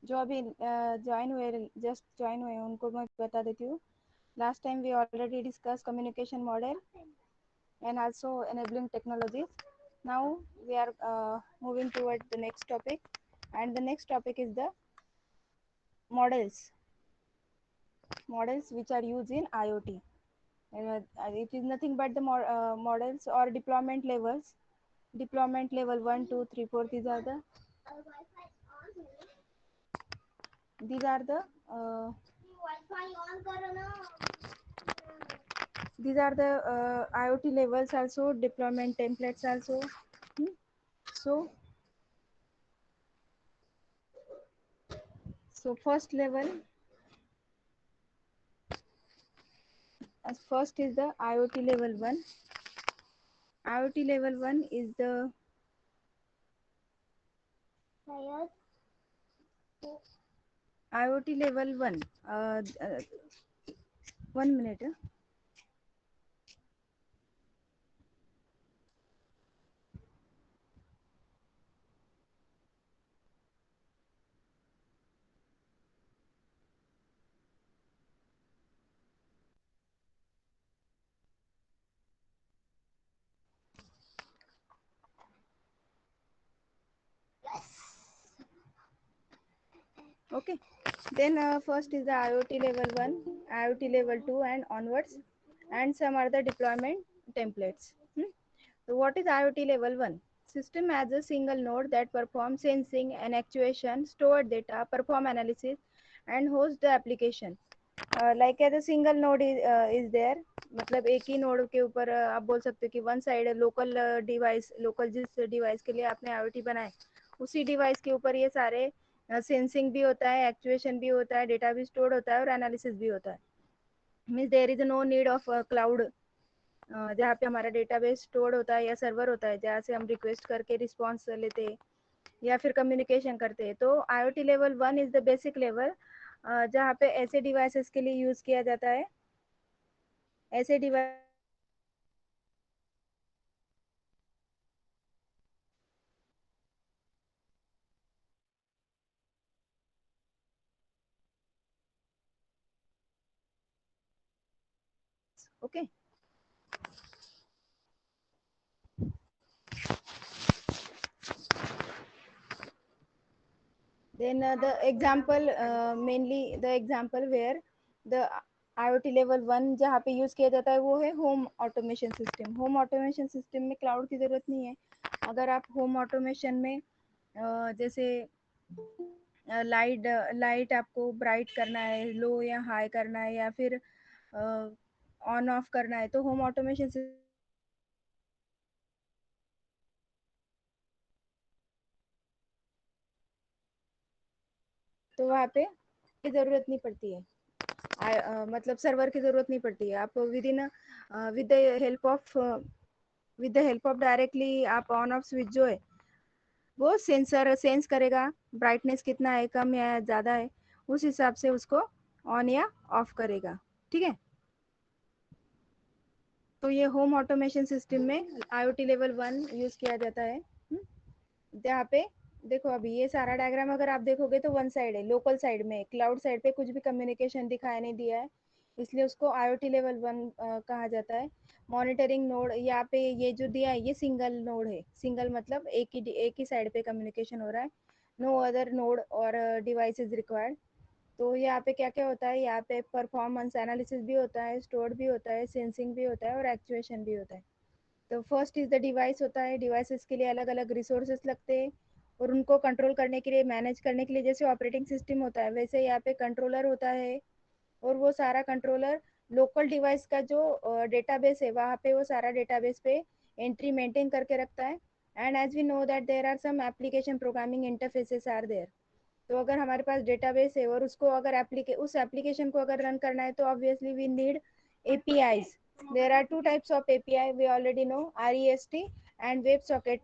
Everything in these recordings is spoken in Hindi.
जो अभी ज्वाइन हुए, जस्ट ज्वाइन हुए, उनको मैं बता देती हूँ. Last time we already discuss communication model and also enabling technologies. Now we are moving toward the next topic, and the next topic is the models. Models which are used in IoT. It is nothing but the models or deployment levels. Deployment level 1, 2, 3, 4. Uh, these are the IoT levels also, deployment templates also. Hmm? So first level, as first is the IoT level 1. IoT level 1 is the IoT level 1. 1 minute. Okay. Then first is the IoT level 1, IoT level 2 and onwards, and some are the deployment templates. So what is IoT level 1? System as a single node that performs sensing and actuation, store data, perform analysis, and host the application. Like as a single node is there, मतलब एक ही नोड के ऊपर आप बोल सकते हो कि one side local device, local जिस डिवाइस के लिए आपने IoT बनाए उसी डिवाइस के ऊपर ये सारे सेंसिंग भी होता है, एक्चुएशन भी होता है, डेटा भी स्टोर होता है और एनालिसिस भी होता है. Means there is no need of cloud, जहाँ पे हमारा डेटाबेस स्टोर्ड होता है या सर्वर होता है जहाँ से हम रिक्वेस्ट करके रिस्पॉन्स लेते हैं या फिर कम्युनिकेशन करते हैं. तो IoT level 1 is the basic level, जहाँ पे ऐसे डिवाइसेस के लिए यूज किया जाता है, ऐसे device. Okay. Then the example, mainly the example where the IoT level 1 जहाँ पे यूज़ किया जाता है वो है home automation system. Home automation system में क्लाउड की ज़रूरत नहीं है. अगर आप होम ऑटोमेशन में जैसे लाइट लाइट आपको ब्राइट करना है, लो या हाई करना है, या फिर ऑन ऑफ करना है, तो होम ऑटोमेशन तो वहाँ पे ज़रूरत नहीं पड़ती है. मतलब सर्वर की ज़रूरत नहीं पड़ती है. आप with in with the help of directly आप ऑन ऑफ स्विच जो है वो सेंसर सेंस करेगा, ब्राइटनेस कितना है, कम या ज़्यादा है, उस हिसाब से उसको ऑन या ऑफ करेगा. ठीक है. तो ये होम ऑटोमेशन सिस्टम में IoT लेवल 1 यूज़ किया जाता है. जहाँ पे देखो अभी ये सारा डायग्राम अगर आप देखोगे तो वन साइड है, लोकल साइड में, क्लाउड साइड पे कुछ भी कम्युनिकेशन दिखाई नहीं दिया है, इसलिए उसको IoT लेवल 1 कहा जाता है. मॉनिटरिंग नोड यहाँ पे ये जो दिया है ये सिंगल नोड है. सिंगल मतलब एक ही साइड पे कम्युनिकेशन हो रहा है, नो अदर नोड और डिवाइस इज रिक्वायर्ड. तो यहाँ पे क्या क्या होता है, यहाँ पे परफॉर्मेंस एनालिसिस भी होता है, स्टोर भी होता है, सेंसिंग भी होता है और एक्चुएशन भी होता है. तो फर्स्ट इज द डिवाइस होता है. डिवाइसेस के लिए अलग अलग रिसोर्सेस लगते हैं और उनको कंट्रोल करने के लिए, मैनेज करने के लिए, जैसे ऑपरेटिंग सिस्टम होता है वैसे यहाँ पे कंट्रोलर होता है. और वो सारा कंट्रोलर लोकल डिवाइस का जो डेटाबेस है वहाँ पे वो सारा डेटाबेस पे एंट्री मेंटेन करके रखता है. And as we know that there are some application programming interfaces are there. तो अगर हमारे पास डेटाबेस है और उसको अगर उस एप्लीकेशन को अगर रन करना है तो obviously we need APIs. There are two types of API we already know, REST and WebSocket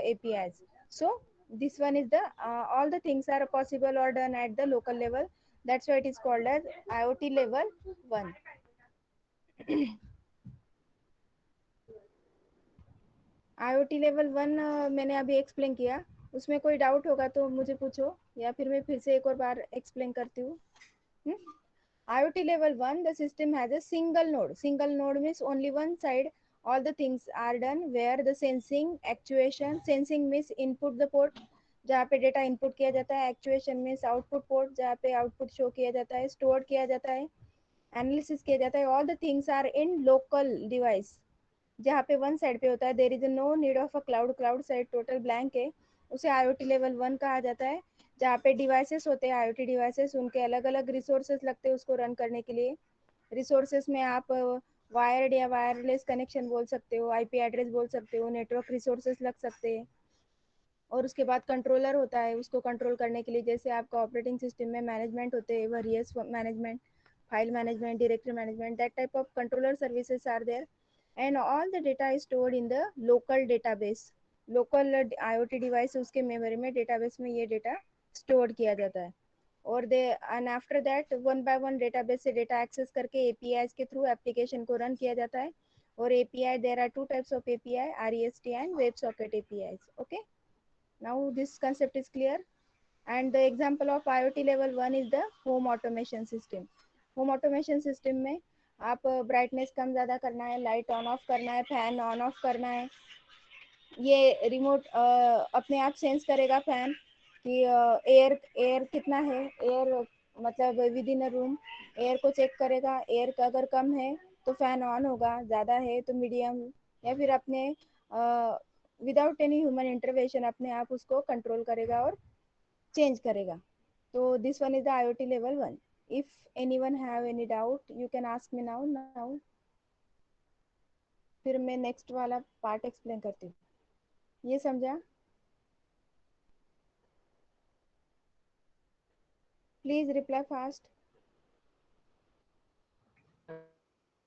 APIs. So this one is the all the things are possible or done at the local level. That's why it is called as IoT level 1. IoT level 1 मैंने अभी एक्सप्लेन किया. उसमें कोई डाउट होगा तो मुझे पूछो, या फिर मैं फिर से एक और बार एक्सप्लेन करती हूँ। IoT level 1, the system has a single node. Single node means only one side. All the things are done where the sensing, actuation, sensing means input the port, जहाँ पे डेटा इनपुट किया जाता है, एक्चुएशन मीन्स आउटपुट पोर्ट, जहाँ पे आउटपुट शो किया जाता है, स्टोर किया जाता है, एनालिसिस किया जाता है. All the things are in local device, जहाँ पे वन साइड पे होता है. There is no need of a cloud, cloud side total blank है, उसे IoT लेवल 1 कहा जाता है. जहाँ पे डिवाइसेस होते हैं, IoT डिवाइसेस, उनके अलग अलग रिसोर्सेज लगते हैं उसको रन करने के लिए. रिसोर्सेज में आप वायर्ड या वायरलेस कनेक्शन बोल सकते हो, IP एड्रेस बोल सकते हो, नेटवर्क रिसोर्सेज लग सकते हैं. और उसके बाद कंट्रोलर होता है उसको कंट्रोल करने के लिए. जैसे आपका ऑपरेटिंग सिस्टम में मैनेजमेंट होते हैं, various management, file management, directory management, that type of controller services are there. And all the data is stored in the local database. Local IoT device उसके मेमोरी में, डेटाबेस में ये डेटा स्टोर किया जाता है. और they and after that one by one database से डेटा एक्सेस करके APIs के थ्रू एप्लीकेशन को रन किया जाता है. और API, there are two types of API, REST and web socket APIs. Okay, now this concept is clear. And the example of IoT level 1 is the home automation system. Home automation system में आप ब्राइटनेस कम ज़्यादा करना है, लाइट ऑन ऑफ करना है, फैन ऑन ऑफ करना है, ये रिमोट अपने आप सेंस करेगा फैन कि एयर एयर कितना है, एयर मतलब with in a room air को चेक करेगा. एयर का अगर कम है तो फैन ऑन होगा, ज़्यादा है तो मीडियम, या फिर अपने विदाउट एनी ह्यूमन इंटरवेंशन अपने आप उसको कंट्रोल करेगा और चेंज करेगा. तो this one is the IoT level 1. If anyone have any doubt you can ask me now. फिर मैं नेक्स्ट वाला पार्ट एक्सप्लेन करती हूँ. ये समझा? Please reply fast.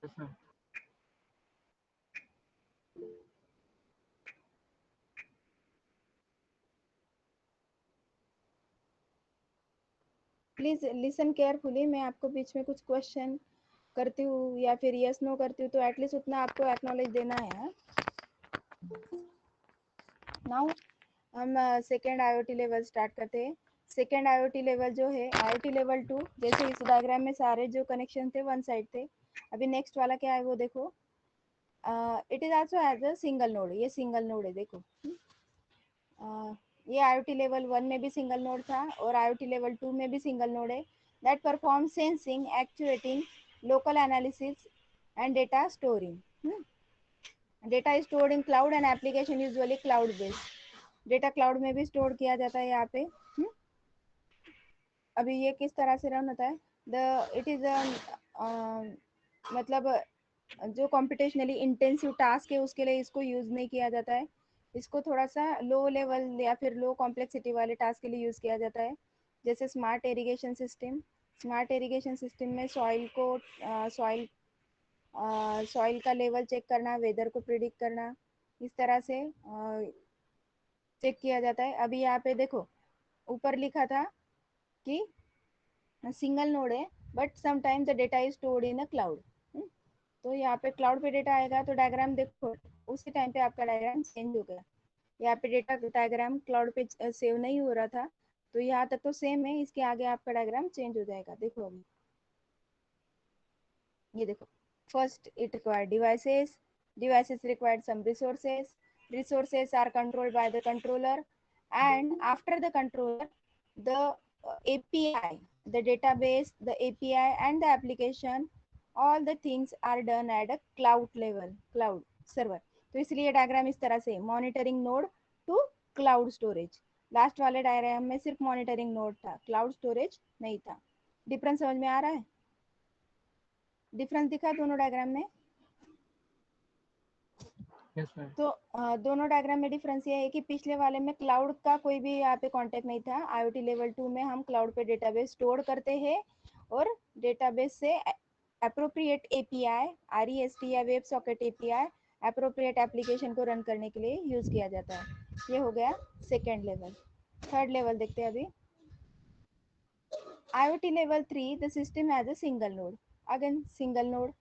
Yes, ma'am. Please listen carefully. मैं आपको बीच में कुछ क्वेश्चन करती हूँ या फिर यस नो करती हूँ तो एटलीस्ट उतना आपको एक्नॉलेज देना है. नाउ हम सेकेंड IoT लेवल स्टार्ट करते हैं. सेकेंड IoT लेवल जो है IoT लेवल 2, जैसे इस डायग्राम में सारे जो कनेक्शन थे वन साइड थे. अभी नेक्स्ट वाला क्या है वो देखो. It is also as a single node. ये सिंगल नोड है देखो. ये IoT लेवल 1 में भी सिंगल नोड था और IoT लेवल 2 में भी सिंगल नोड है. That perform sensing, actuating, local analysis and data storing. Data is stored in cloud and application usually cloud based. Data cloud में भी स्टोर किया जाता है यहाँ पे. अभी ये किस तरह से रन होता है. द इट इज मतलब जो कॉम्पिटिशनली इंटेंसिव टास्क है उसके लिए इसको यूज़ नहीं किया जाता है. इसको थोड़ा सा लो लेवल या फिर लो कॉम्प्लेक्सिटी वाले टास्क के लिए यूज़ किया जाता है. जैसे smart irrigation system. Smart irrigation system में सॉइल को सॉइल का लेवल चेक करना, वेदर को प्रिडिक्ट करना, इस तरह से चेक किया जाता है. अभी यहाँ पे देखो ऊपर लिखा था कि सिंगल नोड है but sometimes the data is stored in a cloud. तो यहाँ पे क्लाउड पे डेटा आएगा तो डायग्राम देखो उसी टाइम पे आपका डायग्राम चेंज हो गया. यहाँ पे डेटा डायग्राम क्लाउड पे सेव नहीं हो रहा था तो यहाँ तक तो सेम है, इसके आगे आपका डायग्राम चेंज हो जाएगा. देखो अभी ये देखो. First it required devices, devices required some resources, resources are controlled by the controller, and after the controller the API, the database, the API and the application, all the things are done at a cloud level, cloud server. तो इसलिए डायग्राम इस तरह से, monitoring node to cloud storage. Last वाले डायग्राम में सिर्फ मॉनिटरिंग नोड था, क्लाउड स्टोरेज नहीं था. डिफरेंस समझ में आ रहा है? डिफरेंस दिखा दोनों डायग्राम में? Yes, ma'am. तो दोनों डायग्राम में डिफरेंस ये है कि पिछले वाले में क्लाउड का कोई भी यहाँ पे कांटेक्ट नहीं था. IoT लेवल 2 में हम क्लाउड पे डेटाबेस स्टोर करते हैं और डेटाबेस से अप्रोप्रिएट API, REST या web socket API appropriate application को रन करने के लिए यूज किया जाता है. ये हो गया सेकेंड लेवल. थर्ड लेवल देखते हैं अभी. IoT level 3, the system has a single node. Again single node.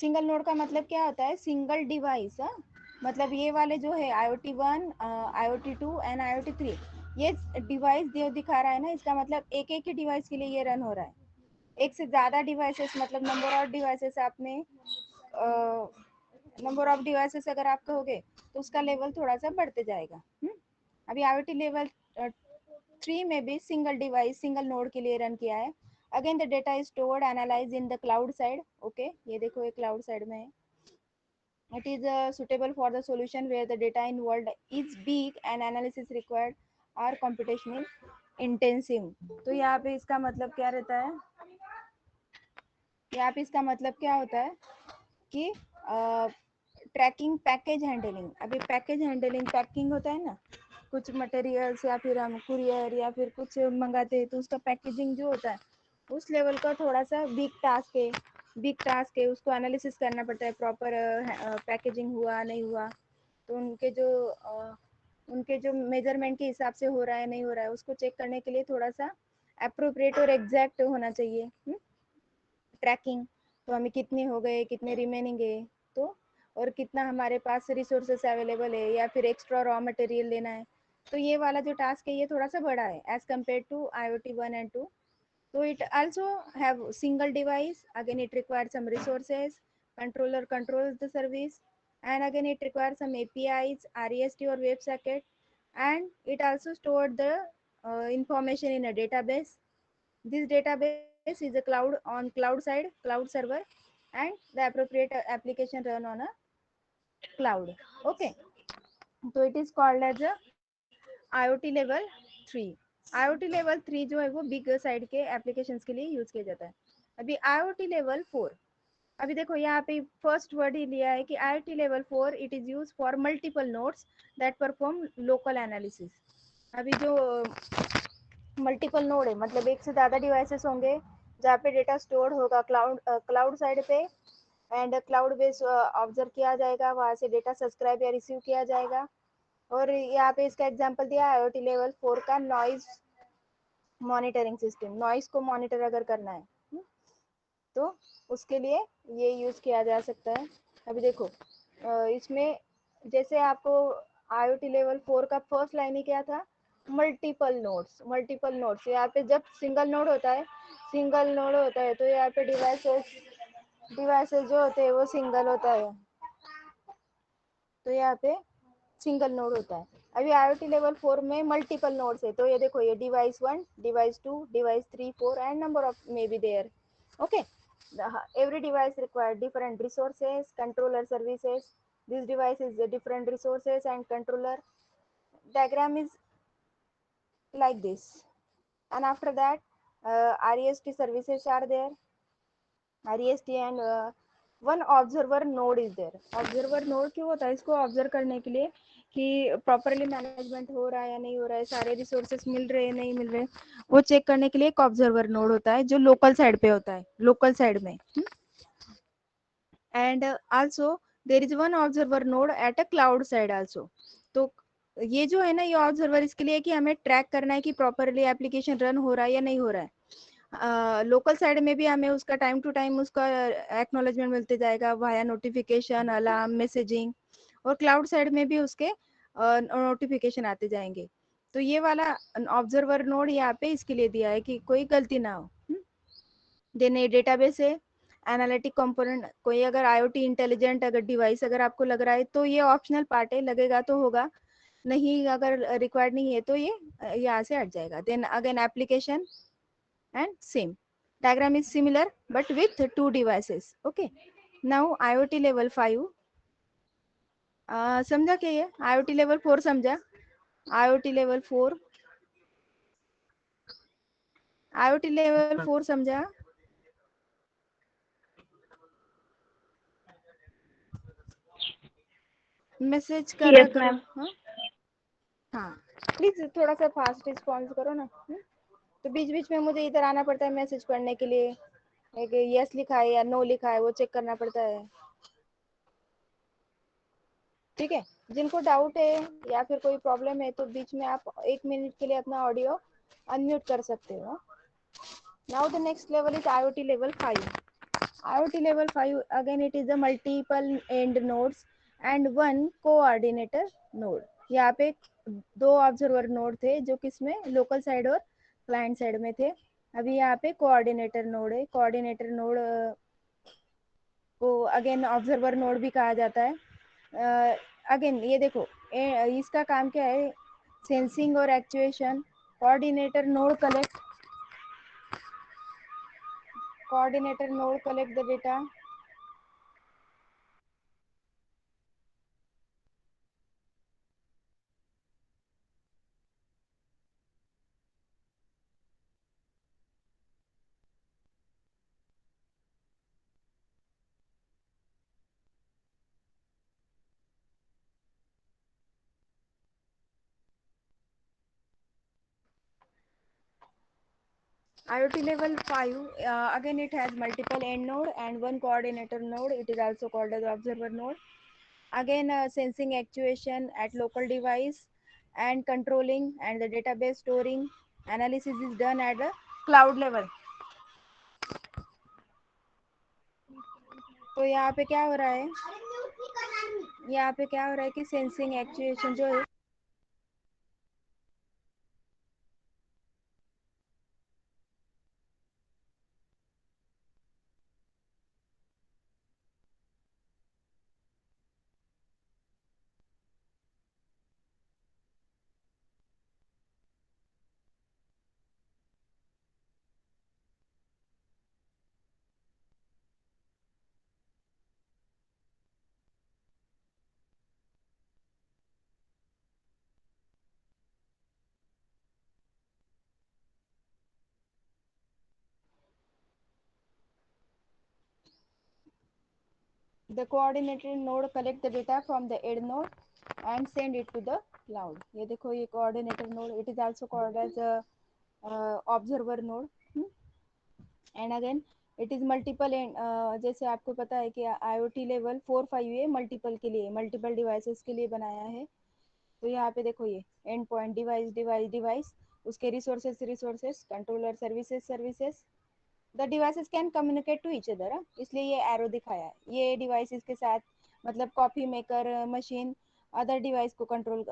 Single node का मतलब क्या होता है? Single device. मतलब ये वाले जो है IoT1, IoT2 एंड IoT3, ये डिवाइस जो दिखा रहा है ना, इसका मतलब एक एक ही डिवाइस के लिए ये रन हो रहा है। एक से ज़्यादा डिवाइसेस, मतलब नंबर ऑफ डिवाइसेस आपने नंबर ऑफ डिवाइसेस अगर आप कहोगे तो उसका लेवल थोड़ा सा बढ़ते जाएगा। अभी IoT लेवल 3 में भी सिंगल डिवाइस सिंगल नोड के लिए रन किया है। Again the data is stored analyse in the cloud side. Okay, ये देखो ये क्लाउड साइड में है। It is suitable for the solution where the data involved is big and analysis required are computational intensive। तो यहाँ पे इसका मतलब क्या रहता है, यहाँ पे इसका मतलब क्या होता है कि ट्रैकिंग पैकेज हैंडलिंग। अभी पैकेज हैंडलिंग, पैकिंग होता है ना, कुछ मटेरियल्स या फिर हम कुरियर या फिर कुछ मंगाते हैं तो उसका पैकेजिंग जो होता है उस लेवल का थोड़ा सा बिग टास्क है, उसको एनालिसिस करना पड़ता है, प्रॉपर पैकेजिंग हुआ नहीं हुआ, तो उनके जो मेजरमेंट के हिसाब से हो रहा है नहीं हो रहा है उसको चेक करने के लिए थोड़ा सा अप्रोप्रिएट और एग्जैक्ट होना चाहिए। ट्रैकिंग, तो हमें कितने हो गए, कितने रिमेनिंग है, तो और कितना हमारे पास रिसोर्सेस अवेलेबल है या फिर एक्स्ट्रा रॉ मटेरियल लेना है। तो ये वाला जो टास्क है ये थोड़ा सा बड़ा है as compare to IoT1 and 2। So it also have single device, again it requires some resources, controller controls the service, and again it requires some APIs, REST or web socket, and it also stored the information in a database. This database is a cloud on cloud side, cloud server, and the appropriate application run on a cloud. Okay, so it is called as a IoT level 3। IoT level 3 जो है वो बिग साइड के एप्लीकेशंस के लिए यूज किया जाता है। अभी IoT लेवल 4, अभी देखो यहाँ पे फर्स्ट वर्ड ही लिया है कि IoT level 4 it is use for multiple nodes that perform local analysis. अभी जो मल्टीपल नोड है मतलब एक से ज़्यादा डिवाइसेस होंगे जहाँ पे डेटा स्टोर होगा क्लाउड साइड पे, एंड क्लाउड बेस ऑब्जर्व किया जाएगा, वहाँ से डेटा सब्सक्राइब या रिसीव किया जाएगा। और यहाँ पे इसका एग्जांपल दिया है IoT लेवल 4 का नॉइज मॉनिटरिंग सिस्टम। नॉइज को मॉनिटर अगर करना है तो उसके लिए ये यूज किया जा सकता है। अभी देखो इसमें जैसे आपको IoT लेवल 4 का फर्स्ट लाइन ही क्या था, मल्टीपल नोड्स। यहाँ पे जब सिंगल नोड होता है तो यहाँ पे डिवाइसेस जो होते हैं वो सिंगल होता है, तो यहाँ पे सिंगल नोड होता है। अभी IoT लेवल 4 में मल्टीपल नोड्स है, तो ये देखो ये device 1, device 2, device 3, 4 and number of maybe there. Okay, every device require different resources, controller services. This device is a different resources and controller. Diagram is like this, and after that REST services are there, REST, and one observer node is there। Observer node क्यों होता है, इसको ऑब्जर्व करने के लिए कि प्रॉपरली मैनेजमेंट हो रहा है या नहीं हो रहा है, सारे रिसोर्सेस मिल रहे हैं नहीं मिल रहे, वो चेक करने के लिए एक ऑब्जर्वर नोड होता है जो लोकल साइड पे होता है, लोकल साइड में। And also there is one observer node at a cloud side also. तो ये जो है ना ये ऑब्जर्वर इसके लिए कि हमें ट्रैक करना है कि प्रॉपरली एप्लीकेशन रन हो रहा है या नहीं हो रहा है। लोकल साइड में भी हमें उसका टाइम टू टाइम उसका एक्नॉलेजमेंट मिलते जाएगा वाया नोटिफिकेशन, अलार्म, मैसेजिंग, और क्लाउड साइड में भी उसके नोटिफिकेशन आते जाएंगे। तो ये वाला ऑब्जर्वर नोड यहाँ पे इसके लिए दिया है कि कोई गलती ना हो। देन ये डेटाबेस है, एनालिटिक कंपोनेंट, कोई अगर IoT इंटेलिजेंट अगर डिवाइस अगर आपको लग रहा है तो ये ऑप्शनल पार्ट है, लगेगा तो होगा, नहीं अगर रिक्वायर्ड नहीं है तो ये यहाँ से हट जाएगा। Then again application and same diagram is similar but with two devices। okay, now IoT level 5, समझा क्या ये IoT level 4 समझा, IoT level 4, IoT level 4 समझा। मैसेज करा Yes, करो। ma'am. हाँ हाँ, प्लीज थोड़ा सा फास्ट रिस्पॉन्स करो ना। तो बीच बीच में मुझे इधर आना पड़ता है मैसेज पढ़ने के लिए, एक यस लिखा है या नो लिखा है वो चेक करना पड़ता है। ठीक है, जिनको डाउट है या फिर कोई प्रॉब्लम है तो बीच में आप 1 मिनट के लिए अपना ऑडियो अनम्यूट कर सकते हो। Now the next level is IoT level 5। IoT level 5 again it is a multiple end nodes and one coordinator node. यहाँ पे दो ऑब्जर्वर नोड थे जो किसमें, लोकल साइड और क्लाइंट साइड में थे। अभी यहाँ पे कोऑर्डिनेटर नोड है। कोऑर्डिनेटर नोड को अगेन ऑब्जर्वर नोड भी कहा जाता है। अगेन ये देखो, इसका काम क्या है, सेंसिंग और actuation. Coordinator node collect the data. IoT level 5, again it has multiple end node and one coordinator node. It is also called as observer node. Again, sensing actuation at local device and controlling and the database storing. Analysis is done at the cloud level. तो यहाँ पे क्या हो रहा है, यहाँ पे क्या हो रहा है कि सेंसिंग एक्चुएशन जो है, the coordinated node collect the data from the end node and send it to the cloud. ये देखो, ये coordinator node, it is also called as a observer node. And again it is multiple and, जैसे आपको पता है कि IoT लेवल 4 5 ये मल्टीपल के लिए, मल्टीपल डिवाइसेस के लिए बनाया है। तो यहाँ पे देखो, ये end point, device device device, उसके resources controller services. The devices can communicate to each other, इसलिए ये एरो दिखाया है। ये डिवाइसेस के साथ मतलब coffee maker machine other device को कंट्रोल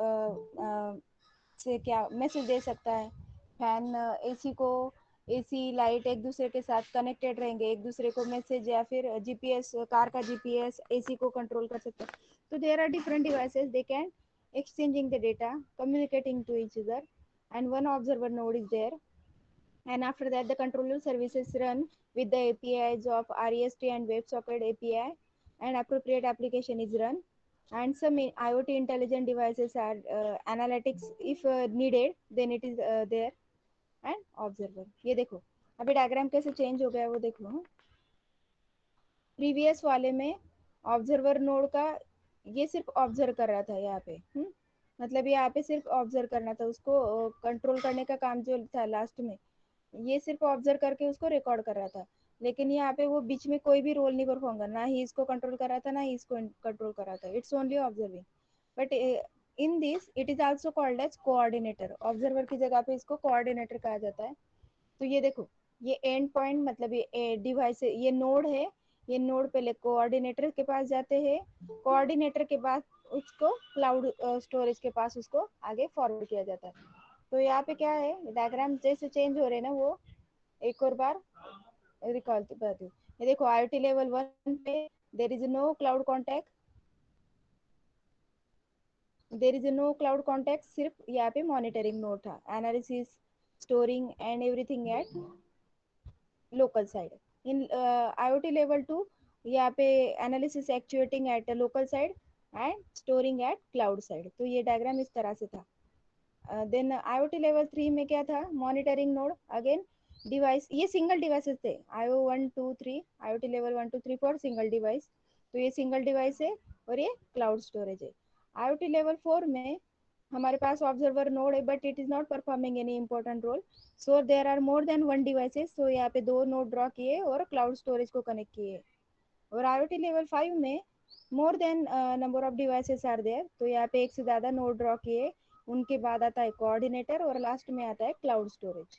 से क्या मैसेज दे सकता है। फैन, एसी को, एसी लाइट एक दूसरे के साथ कनेक्टेड रहेंगे, एक दूसरे को मैसेज या फिर जीपीएस, कार का जीपीएस एसी को कंट्रोल कर सकते हैं। तो there are different devices, they can exchanging the data, communicating to each other, and one observer node is there. And after that, the controller services run with the APIs of REST and WebSocket API, and appropriate application is run. And some IoT intelligent devices are analytics if needed, then it is there. And observer, ये देखो अभी डायग्राम कैसे चेंज हो गया है वो देखो। प्रीवियस वाले में ऑब्जर्वर नोड का ये सिर्फ ऑब्जर्व कर रहा था यहाँ पे, मतलब यहाँ पे सिर्फ ऑब्जर्व करना था उसको, कंट्रोल करने का काम जो था लास्ट में, ये सिर्फ ऑब्जर्व करके उसको रिकॉर्ड कर रहा था। लेकिन यहाँ पे वो बीच में कोई भी रोल नहीं परफॉर्म कर, ना ही इसको कंट्रोल कर रहा था ना ही इसको कंट्रोल कर रहा था, it's only observing. But in this it is also called as coordinator, observer की जगह पे इसको कोऑर्डिनेटर कहा जाता है। तो ये देखो, ये एंड पॉइंट मतलब ये डिवाइस, ये नोड है, ये नोड पहले कोऑर्डिनेटर के पास जाते हैं, कोऑर्डिनेटर के बाद उसको क्लाउड स्टोरेज के पास उसको आगे फॉरवर्ड किया जाता है। तो यहाँ पे क्या है, डायग्राम जैसे चेंज हो रहे हैं ना, वो एक और बार रिकॉल करती हूँ। ये देखो IoT लेवल 1 पे there is no cloud contact, सिर्फ यहाँ पे मॉनिटरिंग नोड था, analysis, storing and everything at local side. In IoT level 2, यहाँ पे analysis actuating at local side and storing at cloud side. तो ये डायग्राम इस तरह से था। देन IoT लेवल 3 में क्या था, मॉनिटरिंग नोड, अगेन डिवाइस, ये सिंगल डिवाइसेस थे, IO 1 2 3, IoT level 1 2 3 4 single device. तो ये सिंगल डिवाइस है और ये क्लाउड स्टोरेज है। IoT लेवल 4 में हमारे पास ऑब्जर्वर नोड है but it is not performing any important role, so there are more than one devices. तो यहाँ पे दो नोड ड्रॉ किए और क्लाउड स्टोरेज को कनेक्ट किए। और IoT लेवल 5 में more than number of devices are there, तो यहाँ पे एक से ज़्यादा नोड ड्रॉ किए, उनके बाद आता है कोऑर्डिनेटर और लास्ट में आता है cloud storage.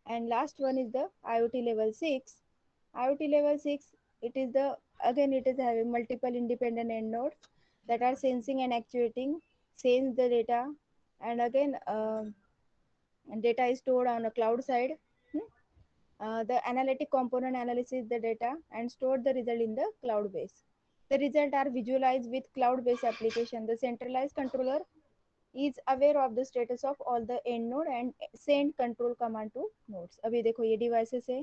And last one is the IoT level 6। IoT level 6, it is the again it is having multiple independent end nodes that are sensing and actuating, sense the data, and again data is stored on a cloud side. Hmm? The analytic component analyzes the data and store the result in the cloud base. The results are visualized with cloud based application. The centralized controller is aware of the status of all the end node and send control command to nodes. अभी देखो ये डिवाइसेस है,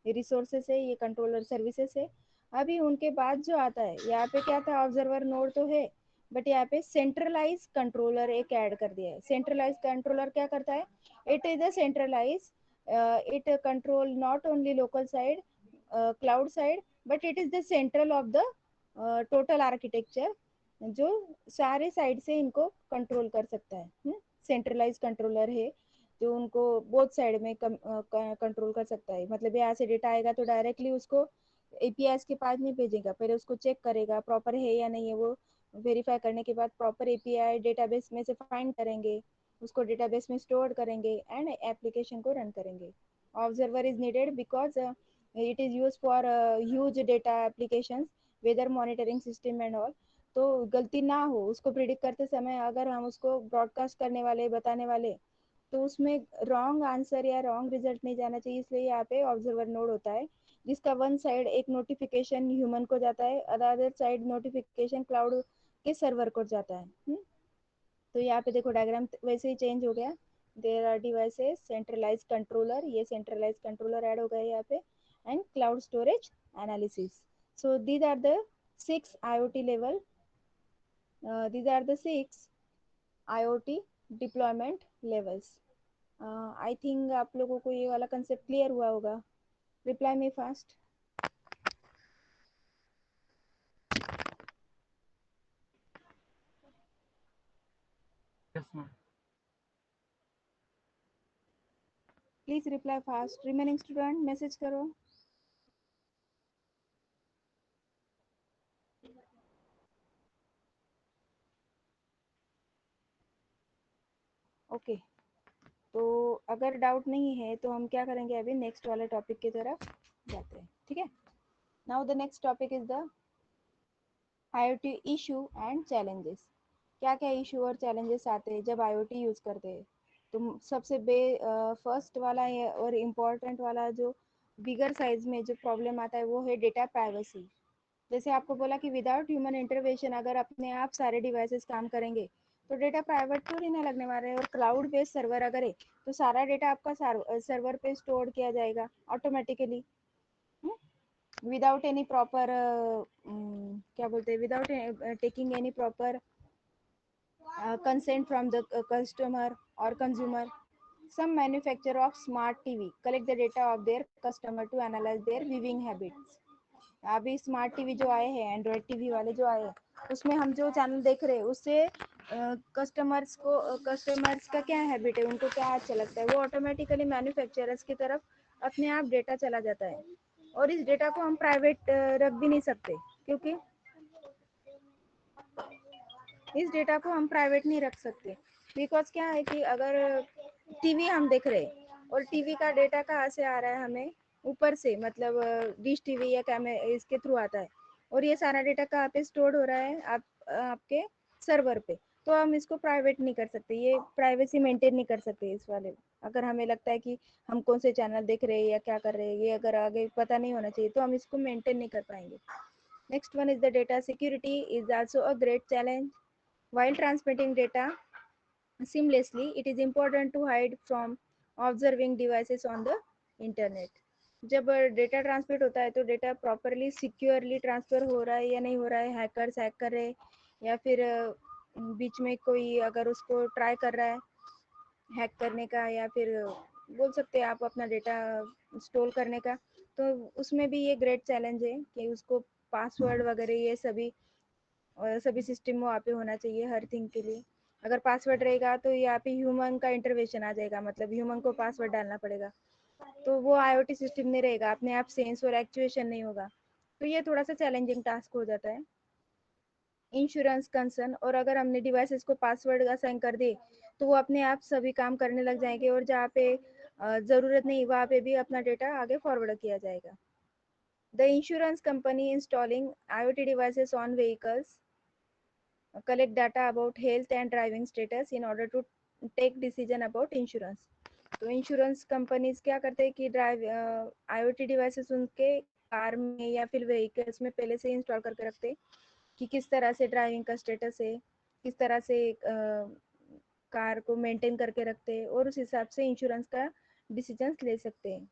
ये रिसोर्सेस है, ये कंट्रोलर सर्विसेज है. अभी उनके बाद जो आता है यहाँ पे क्या था, ऑब्जर्वर नोड तो है बट यहाँ पे सेंट्रलाइज कंट्रोलर एक ऐड कर दिया है. सेंट्रलाइज कंट्रोलर क्या करता है, it is a centralise, it control not only local side, cloud side, but it is the central of the total architecture जो सारे साइड से इनको कंट्रोल कर सकता है. सेंट्रलाइज कंट्रोलर है जो उनको बोथ साइड में कंट्रोल कर सकता है. मतलब यहाँ से डेटा आएगा तो डायरेक्टली उसको एपीआई के पास नहीं भेजेगा, पहले उसको चेक करेगा प्रॉपर है या नहीं है. वो वेरीफाई करने के बाद प्रॉपर एपीआई डेटाबेस में से फाइंड करेंगे, उसको डेटाबेस में स्टोर करेंगे एंड एप्लीकेशन को रन करेंगे. Observer is needed because it is use for huge data applications, weather monitoring system and all. तो गलती ना हो उसको प्रिडिक्ट करते समय, अगर हम उसको ब्रॉडकास्ट करने वाले बताने वाले तो उसमें रॉन्ग आंसर या रॉन्ग रिजल्ट नहीं जाना चाहिए. इसलिए यहाँ पे ऑब्जर्वर नोड होता है जिसका वन साइड एक नोटिफिकेशन ह्यूमन को जाता है, अदर साइड नोटिफिकेशन क्लाउड के सर्वर को जाता है. तो यहाँ पे देखो डायग्राम वैसे ही चेंज हो गया. There are devices, centralise controller, ये सेंट्रलाइज कंट्रोलर ऐड हो गया यहाँ पे, and cloud storage analysis. So these are the 6 IoT level, these are the 6 IoT deployment levels. I think आप लोगों को ये वाला कंसेप्ट क्लियर हुआ होगा. Reply me fast. Yes, ma'am. Please reply fast. Remaining student message करो. ओके तो अगर डाउट नहीं है तो हम क्या करेंगे, अभी नेक्स्ट वाले टॉपिक की तरफ जाते हैं. ठीक है. Now the next topic is the IoT issue and challenges. क्या क्या इशू और चैलेंजेस आते हैं जब IoT यूज करते हैं. तो सबसे फर्स्ट वाला है और इम्पोर्टेंट वाला जो बिगर साइज में जो प्रॉब्लम आता है वो है डेटा प्राइवेसी. जैसे आपको बोला कि विदाउट ह्यूमन इंटरवेंशन अगर अपने आप सारे डिवाइसेस काम करेंगे तो डेटा प्राइवेट थोड़ी ना लगने वाला है. और क्लाउड बेस्ड सर्वर अगर है तो सारा डेटा आपका सर्वर पे स्टोर किया जाएगा ऑटोमेटिकली विदाउट एनी प्रॉपर क्या बोलते हैं, without taking any proper consent from the customer or consumer. Some manufacturer of smart TV collect the data of their customer to analyze their viewing habits. अभी स्मार्ट टीवी जो आए हैं, एंड्रॉयड टीवी वाले जो आए हैं, उसमें हम जो चैनल देख रहे हैं उससे कस्टमर्स का क्या हैबिट है, उनको क्या अच्छा लगता है, वो ऑटोमेटिकली मैन्युफैक्चरर्स की तरफ अपने आप डेटा चला जाता है. और इस डेटा को हम प्राइवेट रख भी नहीं सकते क्योंकि इस डेटा को हम प्राइवेट नहीं रख सकते. बिकॉज क्या है कि अगर टीवी हम देख रहे हैं और टीवी का डेटा कहाँ से आ रहा है, हमें ऊपर से मतलब डिश टीवी या कैमरे इसके थ्रू आता है और ये सारा डेटा कहाँ पे स्टोर हो रहा है, आपके सर्वर पे. तो हम इसको प्राइवेट नहीं कर सकते, ये प्राइवेसी मेंटेन नहीं कर सकते इस वाले. अगर हमें लगता है कि हम कौन से चैनल देख रहे हैं या क्या कर रहे हैं ये अगर आगे पता नहीं होना चाहिए तो हम इसको मेंटेन नहीं कर पाएंगे. Next one is the data security is also a great challenge. While transmitting data seamlessly, it is important to hide from observing devices on the internet. जब डेटा ट्रांसमिट होता है तो डेटा प्रॉपरली सिक्योरली ट्रांसफर हो रहा है या नहीं हो रहा है, हैकर्स हैक कर रहे हैं या फिर बीच में कोई अगर उसको ट्राई कर रहा है हैक करने का या फिर बोल सकते हैं आप अपना डेटा स्टोर करने का, तो उसमें भी ये ग्रेट चैलेंज है कि उसको पासवर्ड वगैरह ये सभी और सभी सिस्टम वहाँ पे होना चाहिए हर थिंग के लिए. अगर पासवर्ड रहेगा तो यहाँ पे ह्यूमन का इंटरवेंशन आ जाएगा, मतलब ह्यूमन को पासवर्ड डालना पड़ेगा तो वो IoT सिस्टम नहीं रहेगा, अपने आप सेंस और एक्चुएशन नहीं होगा. तो ये थोड़ा सा चैलेंजिंग टास्क हो जाता है. इंश्योरेंस कंसर्न, और अगर हमने डिवाइसेस को पासवर्ड असाइन कर दिए तो वो अपने आप सभी काम करने लग जाएंगे और जहाँ पे ज़रूरत नहीं वहाँ पे भी अपना डेटा आगे फॉरवर्ड किया जाएगा. The insurance company installing IoT devices on vehicles collect data about health and driving status in order to take decision about insurance. तो इंश्योरेंस कंपनीज क्या करते हैं कि ड्राइव IoT डिवाइसेस उनके कार में या फिर व्हीकल्स में पहले से इंस्टॉल करके रखते हैं कि किस तरह से ड्राइविंग का स्टेटस है, किस तरह से कार को मेंटेन करके रखते हैं और उस हिसाब से इंश्योरेंस का डिसीजंस ले सकते हैं।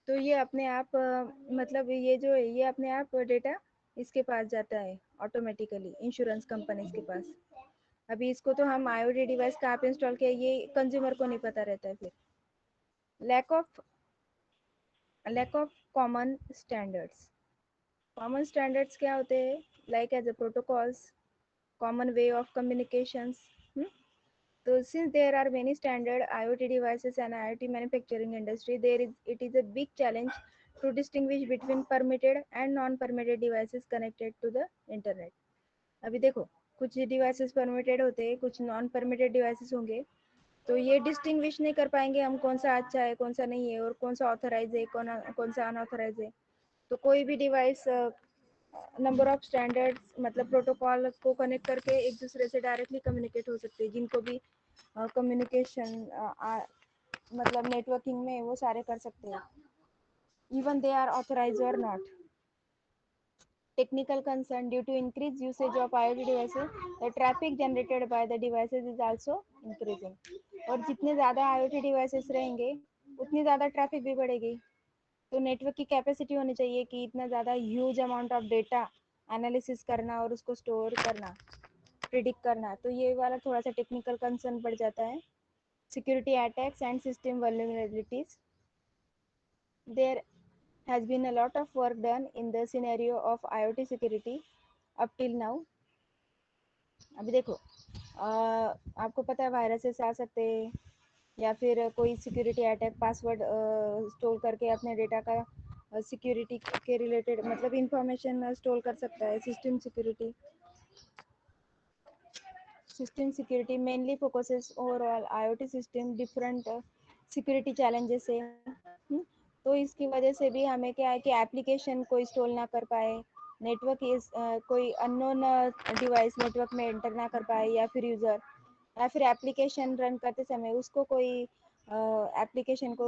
तो ये अपने आप मतलब ये जो है ये अपने आप डेटा इसके पास जाता है ऑटोमेटिकली इंश्योरेंस कंपनीज के पास। अभी इसको तो हम IoT डिवाइस कहाँ पे इंस्टॉल किया ये कंज्यूमर को नहीं पता रहता है। फिर lack of common standards. Common standards क्या होते हैं? Like as a protocols, common way of communications. So since there are many standard IoT devices and IoT manufacturing industry, it is a big challenge to distinguish between permitted and non-permitted devices connected to the internet. अभी देखो कुछ डिवाइसेस परमिटेड होते हैं, कुछ नॉन परमिटेड डिवाइसेस होंगे, तो ये डिस्टिंग्विश नहीं कर पाएंगे हम कौन सा अच्छा है कौन सा नहीं है और कौन सा ऑथराइज है कौन सा अनऑथराइज है। तो कोई भी डिवाइस नंबर ऑफ स्टैंडर्ड्स मतलब प्रोटोकॉल को कनेक्ट करके एक दूसरे से डायरेक्टली कम्युनिकेट हो सकते हैं, जिनको भी कम्युनिकेशन मतलब नेटवर्किंग में वो सारे कर सकते हैं, इवन दे आर ऑथराइज और not. Technical concern due to increased usage of IoT devices, the traffic generated by the devices is also increasing. और जितने ज़्यादा IoT devices रहेंगे उतनी ज़्यादा ट्रैफिक भी बढ़ेगी। तो नेटवर्क की कैपेसिटी होनी चाहिए कि इतना ज़्यादा huge amount of data analysis करना और उसको स्टोर करना, प्रिडिक्ट करना, तो ये वाला थोड़ा सा टेक्निकल कंसर्न बढ़ जाता है। Security attacks and system vulnerabilities. There has been a lot of work done in the scenario of IoT security up till now. अभी देखो आपको पता है वायरसेस आ सकते हैं या फिर कोई सिक्योरिटी अटैक पासवर्ड स्टोर करके अपने डेटा का सिक्योरिटी के रिलेटेड मतलब इंफॉर्मेशन स्टोर कर सकता है। System security mainly focuses overall IoT system different security challenges है। तो इसकी वजह से भी हमें क्या है कि एप्लीकेशन कोई इंस्टॉल ना कर पाए, नेटवर्क इस कोई अननोन डिवाइस नेटवर्क में एंटर ना कर पाए, या फिर यूज़र या फिर एप्लीकेशन रन करते समय उसको कोई एप्लीकेशन को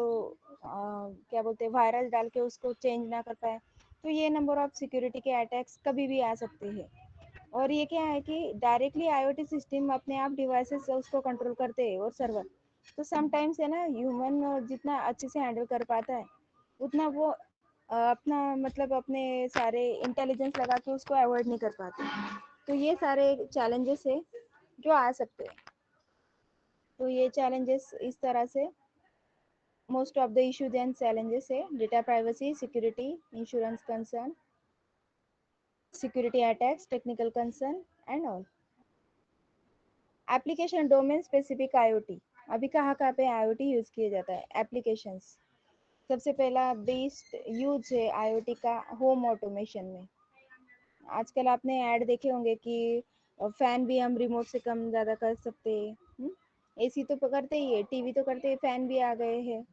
क्या बोलते हैं वायरस डाल के उसको चेंज ना कर पाए। तो ये नंबर ऑफ सिक्योरिटी के अटैक्स कभी भी आ सकते हैं। और ये क्या है कि डायरेक्टली IoT सिस्टम अपने आप डिवाइसेस से उसको कंट्रोल करते हैं और सर्वर, तो समटाइम्स है ना ह्यूमन जितना अच्छे से हैंडल कर पाता है उतना वो अपना मतलब अपने सारे इंटेलिजेंस लगा के उसको अवॉइड नहीं कर पाते। तो ये सारे चैलेंजेस है जो आ सकते हैं। तो ये चैलेंजेस इस तरह से most of the issues and challenges है data privacy, security, insurance concern, security attacks, technical concern and all. Application domain specific IoT। अभी कहाँ कहाँ पे IoT यूज किया जाता है? एप्लीकेशंस सबसे पहला बेस्ट यूज है IoT का होम ऑटोमेशन में। आजकल आपने ऐड देखे होंगे कि फैन भी हम रिमोट से कम ज़्यादा कर सकते हैं। AC तो करते ही है, टीवी तो करते हैं, फैन भी आ गए हैं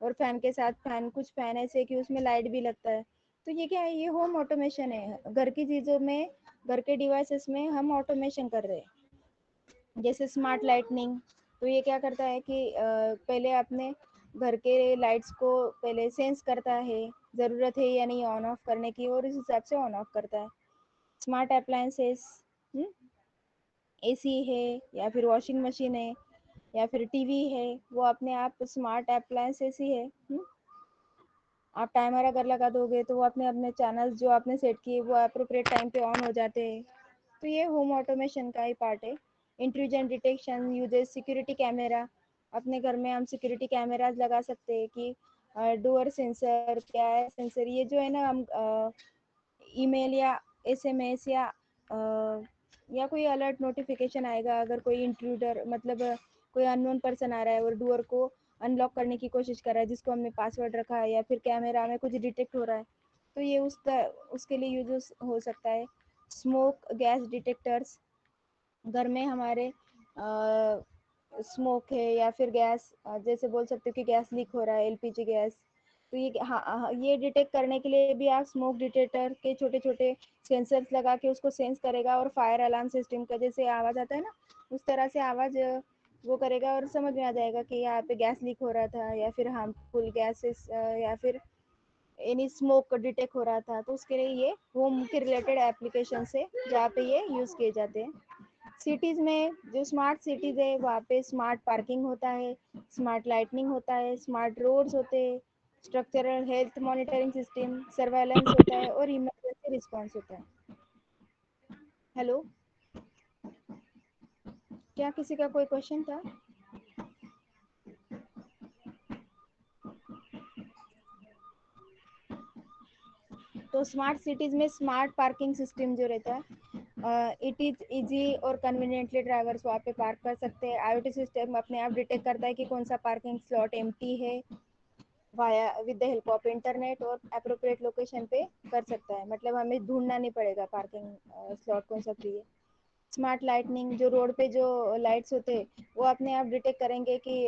और फैन के साथ फैन कुछ फैन ऐसे है कि उसमें लाइट भी लगता है। तो ये क्या है? ये होम ऑटोमेशन है। घर की चीज़ों में, घर के डिवाइसेस में हम ऑटोमेशन कर रहे हैं, जैसे स्मार्ट लाइटनिंग। तो ये क्या करता है कि पहले अपने घर के लाइट्स को पहले सेंस करता है ज़रूरत है या नहीं ऑन ऑफ करने की, और इस हिसाब से ऑन ऑफ करता है। स्मार्ट अप्लायंसेस, AC है या फिर वॉशिंग मशीन है या फिर टीवी है, वो अपने आप स्मार्ट अप्लायंसेस ही है। आप टाइमर अगर लगा दोगे तो वो अपने अपने चैनल्स जो आपने सेट किए वो अप्रोप्रिएट टाइम पे ऑन हो जाते हैं। तो ये होम ऑटोमेशन का ही पार्ट है। Intrusion detection uses security camera. अपने घर में हम सिक्योरिटी कैमराज लगा सकते हैं कि डोर सेंसर क्या है, सेंसर ये जो है ना, हम ईमेल या SMS या कोई अलर्ट नोटिफिकेशन आएगा अगर कोई इंट्रूडर मतलब कोई अननोन पर्सन आ रहा है और डोर को अनलॉक करने की कोशिश कर रहा है जिसको हमने पासवर्ड रखा है, या फिर कैमरा में कुछ डिटेक्ट हो रहा है, तो ये उसके लिए यूज हो सकता है। स्मोक गैस डिटेक्टर्स, घर में हमारे स्मोक है या फिर गैस जैसे बोल सकते हो कि गैस लीक हो रहा है, LPG गैस तो ये हाँ, ये डिटेक्ट करने के लिए भी आप स्मोक डिटेक्टर के छोटे छोटे सेंसर्स लगा के उसको सेंस करेगा, और फायर अलार्म सिस्टम का जैसे आवाज़ आता है ना, उस तरह से आवाज़ वो करेगा, और समझ में आ जाएगा कि यहाँ पे गैस लीक हो रहा था, या फिर हार्मफुल गैसेस, या फिर एनी स्मोक डिटेक्ट हो रहा था। तो उसके लिए ये होम के रिलेटेड एप्लीकेशन से जहाँ पे ये यूज़ किए जाते हैं। सिटीज़ में जो स्मार्ट सिटीज़ है वहाँ पे स्मार्ट पार्किंग होता है, स्मार्ट लाइटनिंग होता है, स्मार्ट रोड्स होते हैं, structural health monitoring system, surveillance होता है, और इमरजेंसी रिस्पॉन्स होता है। हेलो, क्या किसी का कोई क्वेश्चन था? तो स्मार्ट सिटीज़ में स्मार्ट पार्किंग सिस्टम जो रहता है, इट इज इजी और कन्वीनियंटली ड्राइवर्स वहाँ पे पार्क कर सकते हैं। आईओटी सिस्टम अपने आप डिटेक्ट करता है कि कौन सा पार्किंग स्लॉट एम्प्टी है, via with the help of internet, और अप्रोप्रिएट लोकेशन पे कर सकता है। मतलब हमें ढूंढना नहीं पड़ेगा पार्किंग स्लॉट कौन सा फ्री है। स्मार्ट लाइटनिंग, जो रोड पे जो लाइट्स होते हैं वो अपने आप डिटेक्ट करेंगे कि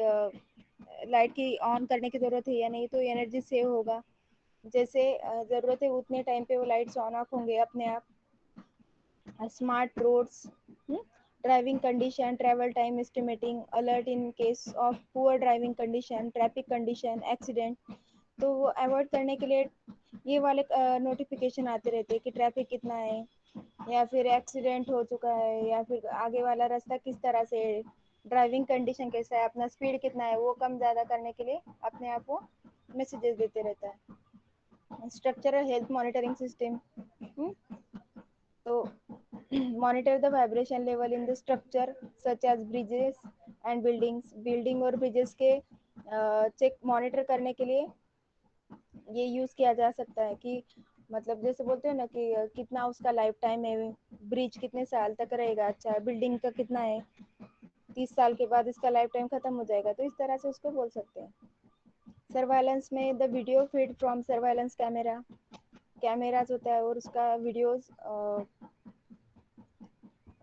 लाइट की ऑन करने की ज़रूरत है या नहीं, तो एनर्जी सेव होगा। जैसे ज़रूरत है उतने टाइम पे वो लाइट्स ऑन ऑफ होंगे अपने आप। Smart roads, driving condition, travel time estimating, alert in case of poor driving condition, traffic condition, accident. तो वो अवॉइड करने के लिए ये वाले नोटिफिकेशन आते रहते हैं कि ट्रैफिक कितना है, या फिर एक्सीडेंट हो चुका है, या फिर आगे वाला रास्ता किस तरह से है, ड्राइविंग कंडीशन कैसा है, अपना स्पीड कितना है, वो कम ज़्यादा करने के लिए अपने आप वो मैसेजेस देते रहता है। स्ट्रक्चरल हेल्थ मॉनिटरिंग सिस्टम, तो monitor the vibration level in the structure such as bridges and buildings। Building और ब्रिजेस के चेक मॉनिटर करने के लिए ये यूज़ किया जा सकता है कि मतलब जैसे बोलते हैं ना कि कितना उसका लाइफ टाइम है, ब्रिज कितने साल तक रहेगा, अच्छा बिल्डिंग का कितना है, 30 साल के बाद इसका लाइफ टाइम खत्म हो जाएगा, तो इस तरह से उसको बोल सकते हैं। सर्वाइलेंस में the video feed from surveillance camera, cameras होता है और उसका वीडियोस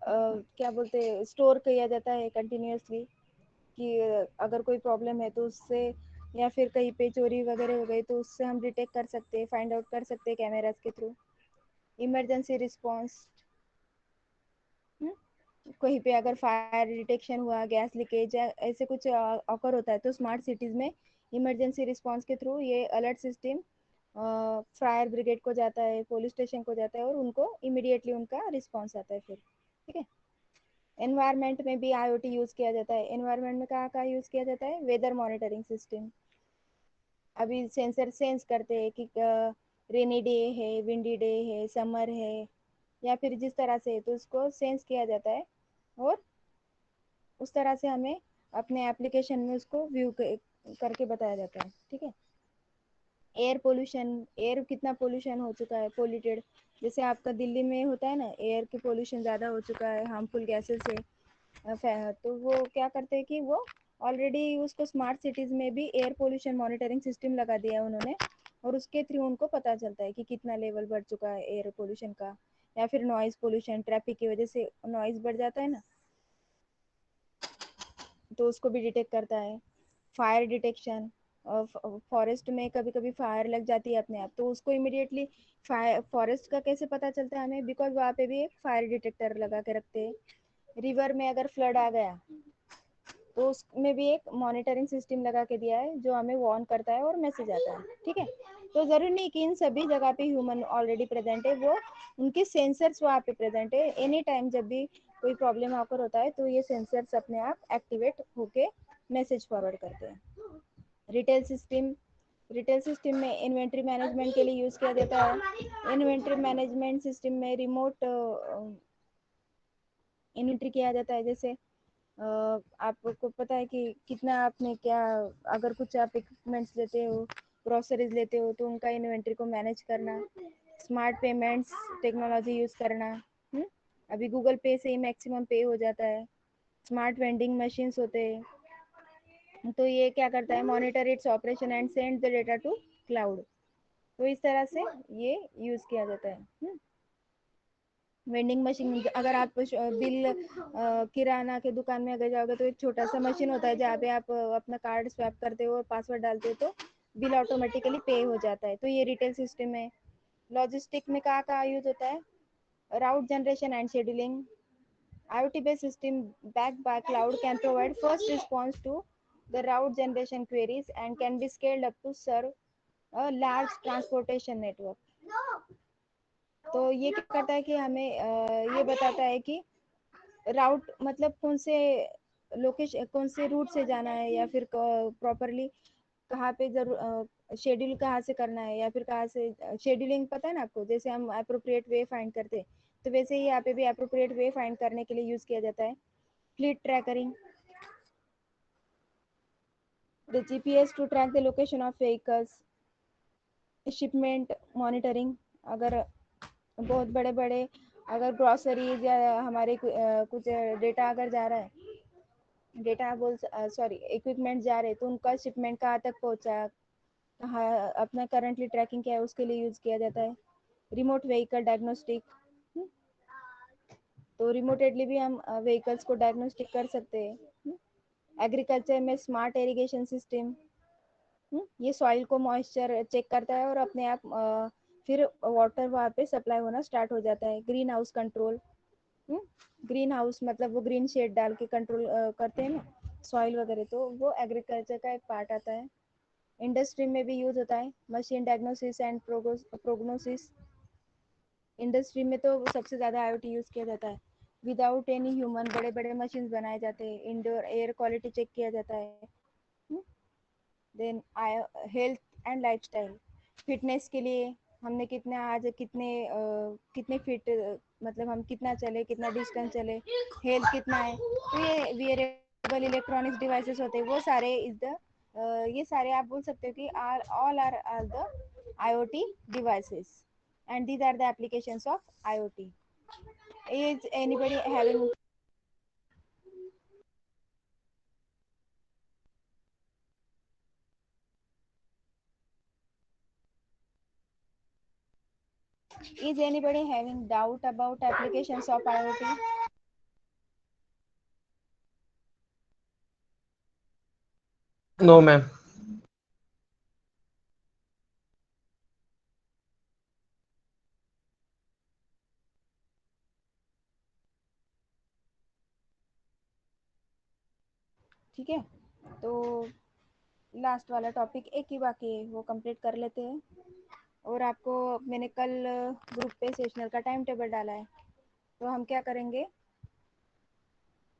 क्या बोलते हैं स्टोर किया जाता है कंटिन्यूसली, कि अगर कोई प्रॉब्लम है तो उससे, या फिर कहीं पे चोरी वगैरह हो गई तो उससे हम डिटेक्ट कर सकते हैं, फाइंड आउट कर सकते हैं कैमराज के थ्रू। इमरजेंसी रिस्पॉन्स, कहीं पे अगर फायर डिटेक्शन हुआ, गैस लीकेज या ऐसे कुछ ऑकर होता है, तो स्मार्ट सिटीज़ में इमरजेंसी रिस्पॉन्स के थ्रू ये अलर्ट सिस्टम फायर ब्रिगेड को जाता है, पुलिस स्टेशन को जाता है, और उनको इमिडिएटली उनका रिस्पॉन्स आता है फिर। ठीक है। एनवायरनमेंट में भी आईओटी यूज़ किया जाता है। एनवायरनमेंट में कहाँ कहाँ यूज़ किया जाता है? वेदर मॉनिटरिंग सिस्टम, अभी सेंसर सेंस करते हैं कि रेनी डे है, विंडी डे है, समर है, या फिर जिस तरह से है, तो उसको सेंस किया जाता है, और उस तरह से हमें अपने एप्लीकेशन में उसको व्यू करके बताया जाता है। ठीक है। एयर पोल्यूशन, एयर कितना पोल्यूशन हो चुका है, पोल्यूटेड, जैसे आपका दिल्ली में होता है ना, एयर की पोल्यूशन ज़्यादा हो चुका है, हार्मफुल गैसेस से, तो वो क्या करते हैं कि वो ऑलरेडी उसको स्मार्ट सिटीज़ में भी एयर पोल्यूशन मॉनिटरिंग सिस्टम लगा दिया है उन्होंने, और उसके थ्रू उनको पता चलता है कि कितना लेवल बढ़ चुका है एयर पोल्यूशन का। या फिर नॉइज़ पोल्यूशन, ट्रैफिक की वजह से नॉइज़ बढ़ जाता है ना, तो उसको भी डिटेक्ट करता है। फायर डिटेक्शन, फॉरेस्ट में कभी कभी फायर लग जाती है अपने आप, तो उसको इमिडिएटली फायर, फॉरेस्ट का कैसे पता चलता है हमें, बिकॉज वहाँ पे भी एक फायर डिटेक्टर लगा के रखते हैं। रिवर में अगर फ्लड आ गया तो उसमें भी एक मॉनिटरिंग सिस्टम लगा के दिया है जो हमें वार्न करता है और मैसेज आता है। ठीक है। तो ज़रूरी नहीं कि इन सभी जगह पे ह्यूमन ऑलरेडी प्रेजेंट है, वो उनके सेंसर्स वहाँ पे प्रेजेंट है। एनी टाइम जब भी कोई प्रॉब्लम आकर होता है तो ये सेंसर्स अपने आप एक्टिवेट होके मैसेज फॉरवर्ड करते हैं। रिटेल सिस्टम, रिटेल सिस्टम में इन्वेंट्री मैनेजमेंट के लिए यूज़ किया जाता है। इन्वेंट्री मैनेजमेंट सिस्टम में रिमोट इन्वेंट्री किया जाता है। जैसे आपको पता है कि कितना आपने क्या, अगर कुछ आप इक्विपमेंट्स लेते हो, ग्रोसरीज लेते हो, तो उनका इन्वेंट्री को मैनेज करना। स्मार्ट पेमेंट्स टेक्नोलॉजी यूज़ करना, अभी गूगल पे से ही मैक्सिमम पे हो जाता है। स्मार्ट वेंडिंग मशीन्स होते हैं, तो ये क्या करता है, monitor its operation and send the data to cloud. तो इस तरह से ये यूज़ किया जाता है। वेंडिंग मशीन, अगर आप बिल किराना के दुकान में अगर जाओगे तो एक छोटा सा मशीन होता है जहाँ पे आप अपना कार्ड स्वैप करते हो और पासवर्ड डालते हो, तो बिल ऑटोमेटिकली पे हो जाता है। तो ये रिटेल सिस्टम है। लॉजिस्टिक में कहाँ कहाँ यूज होता है? Route generation and scheduling. IoT based system backed by cloud can provide first response to the route generation queries and can be scaled up to serve a large transportation network. तो ये क्या करता है कि हमें ये बताता है कि राउट मतलब कौन से लोकेशन, कौन से रूट से जाना है, या फिर प्रॉपरली कहाँ पे जरूर शेड्यूल कहाँ से करना है, या फिर कहाँ से शेड्यूलिंग पता है ना आपको, जैसे हम अप्रोप्रिएट वे फाइंड करते हैं, तो वैसे ही यहाँ पे भी अप्रोप्रिएट वे फाइंड करने के लिए यूज किया जाता है। Fleet tracking, the GPS to track the location of vehicles। Shipment monitoring, अगर बहुत बड़े बड़े अगर ग्रॉसरीज या हमारे कुछ डेटा अगर जा रहा है, डेटा बोल सॉरी इक्विपमेंट जा रहे हैं, तो उनका शिपमेंट कहाँ तक पहुँचा, कहाँ अपना करंटली ट्रैकिंग क्या है, उसके लिए यूज किया जाता है। रिमोट व्हीकल डायग्नोस्टिक, तो रिमोटेडली भी हम व्हीकल्स को डायग्नोस्टिक कर सकते हैं। एग्रीकल्चर में स्मार्ट इरिगेशन सिस्टम, ये सॉइल को मॉइस्चर चेक करता है और अपने आप फिर वाटर वहाँ पे सप्लाई होना स्टार्ट हो जाता है। Green house control, green house मतलब वो ग्रीन शेड डाल के कंट्रोल करते हैं ना सॉइल वगैरह, तो वो एग्रीकल्चर का एक पार्ट आता है। इंडस्ट्री में भी यूज होता है। Machine diagnosis and prognosis, industry में तो सबसे ज़्यादा IoT यूज़ किया जाता है। विदाउट एनी ह्यूमन बड़े बड़े मशीन बनाए जाते हैं। इंडोर एयर क्वालिटी चेक किया जाता है। Then health and lifestyle, fitness के लिए हमने कितना आज कितने फिट मतलब हम कितना चले, कितना डिस्टेंस चले, हेल्थ कितना है, तो ये वियरेबल इलेक्ट्रॉनिक्स डिवाइसेस होते हैं, वो सारे इज द ये सारे आप बोल सकते हो कि are all are the IoT devices and these are the applications of IoT. Is anybody having, is anybody having doubt about applications of IoT? No, ma'am. ठीक है, तो लास्ट वाला टॉपिक एक ही बाकी है, वो कंप्लीट कर लेते हैं। और आपको मैंने कल ग्रुप पे सेशनल का टाइम टेबल डाला है, तो हम क्या करेंगे,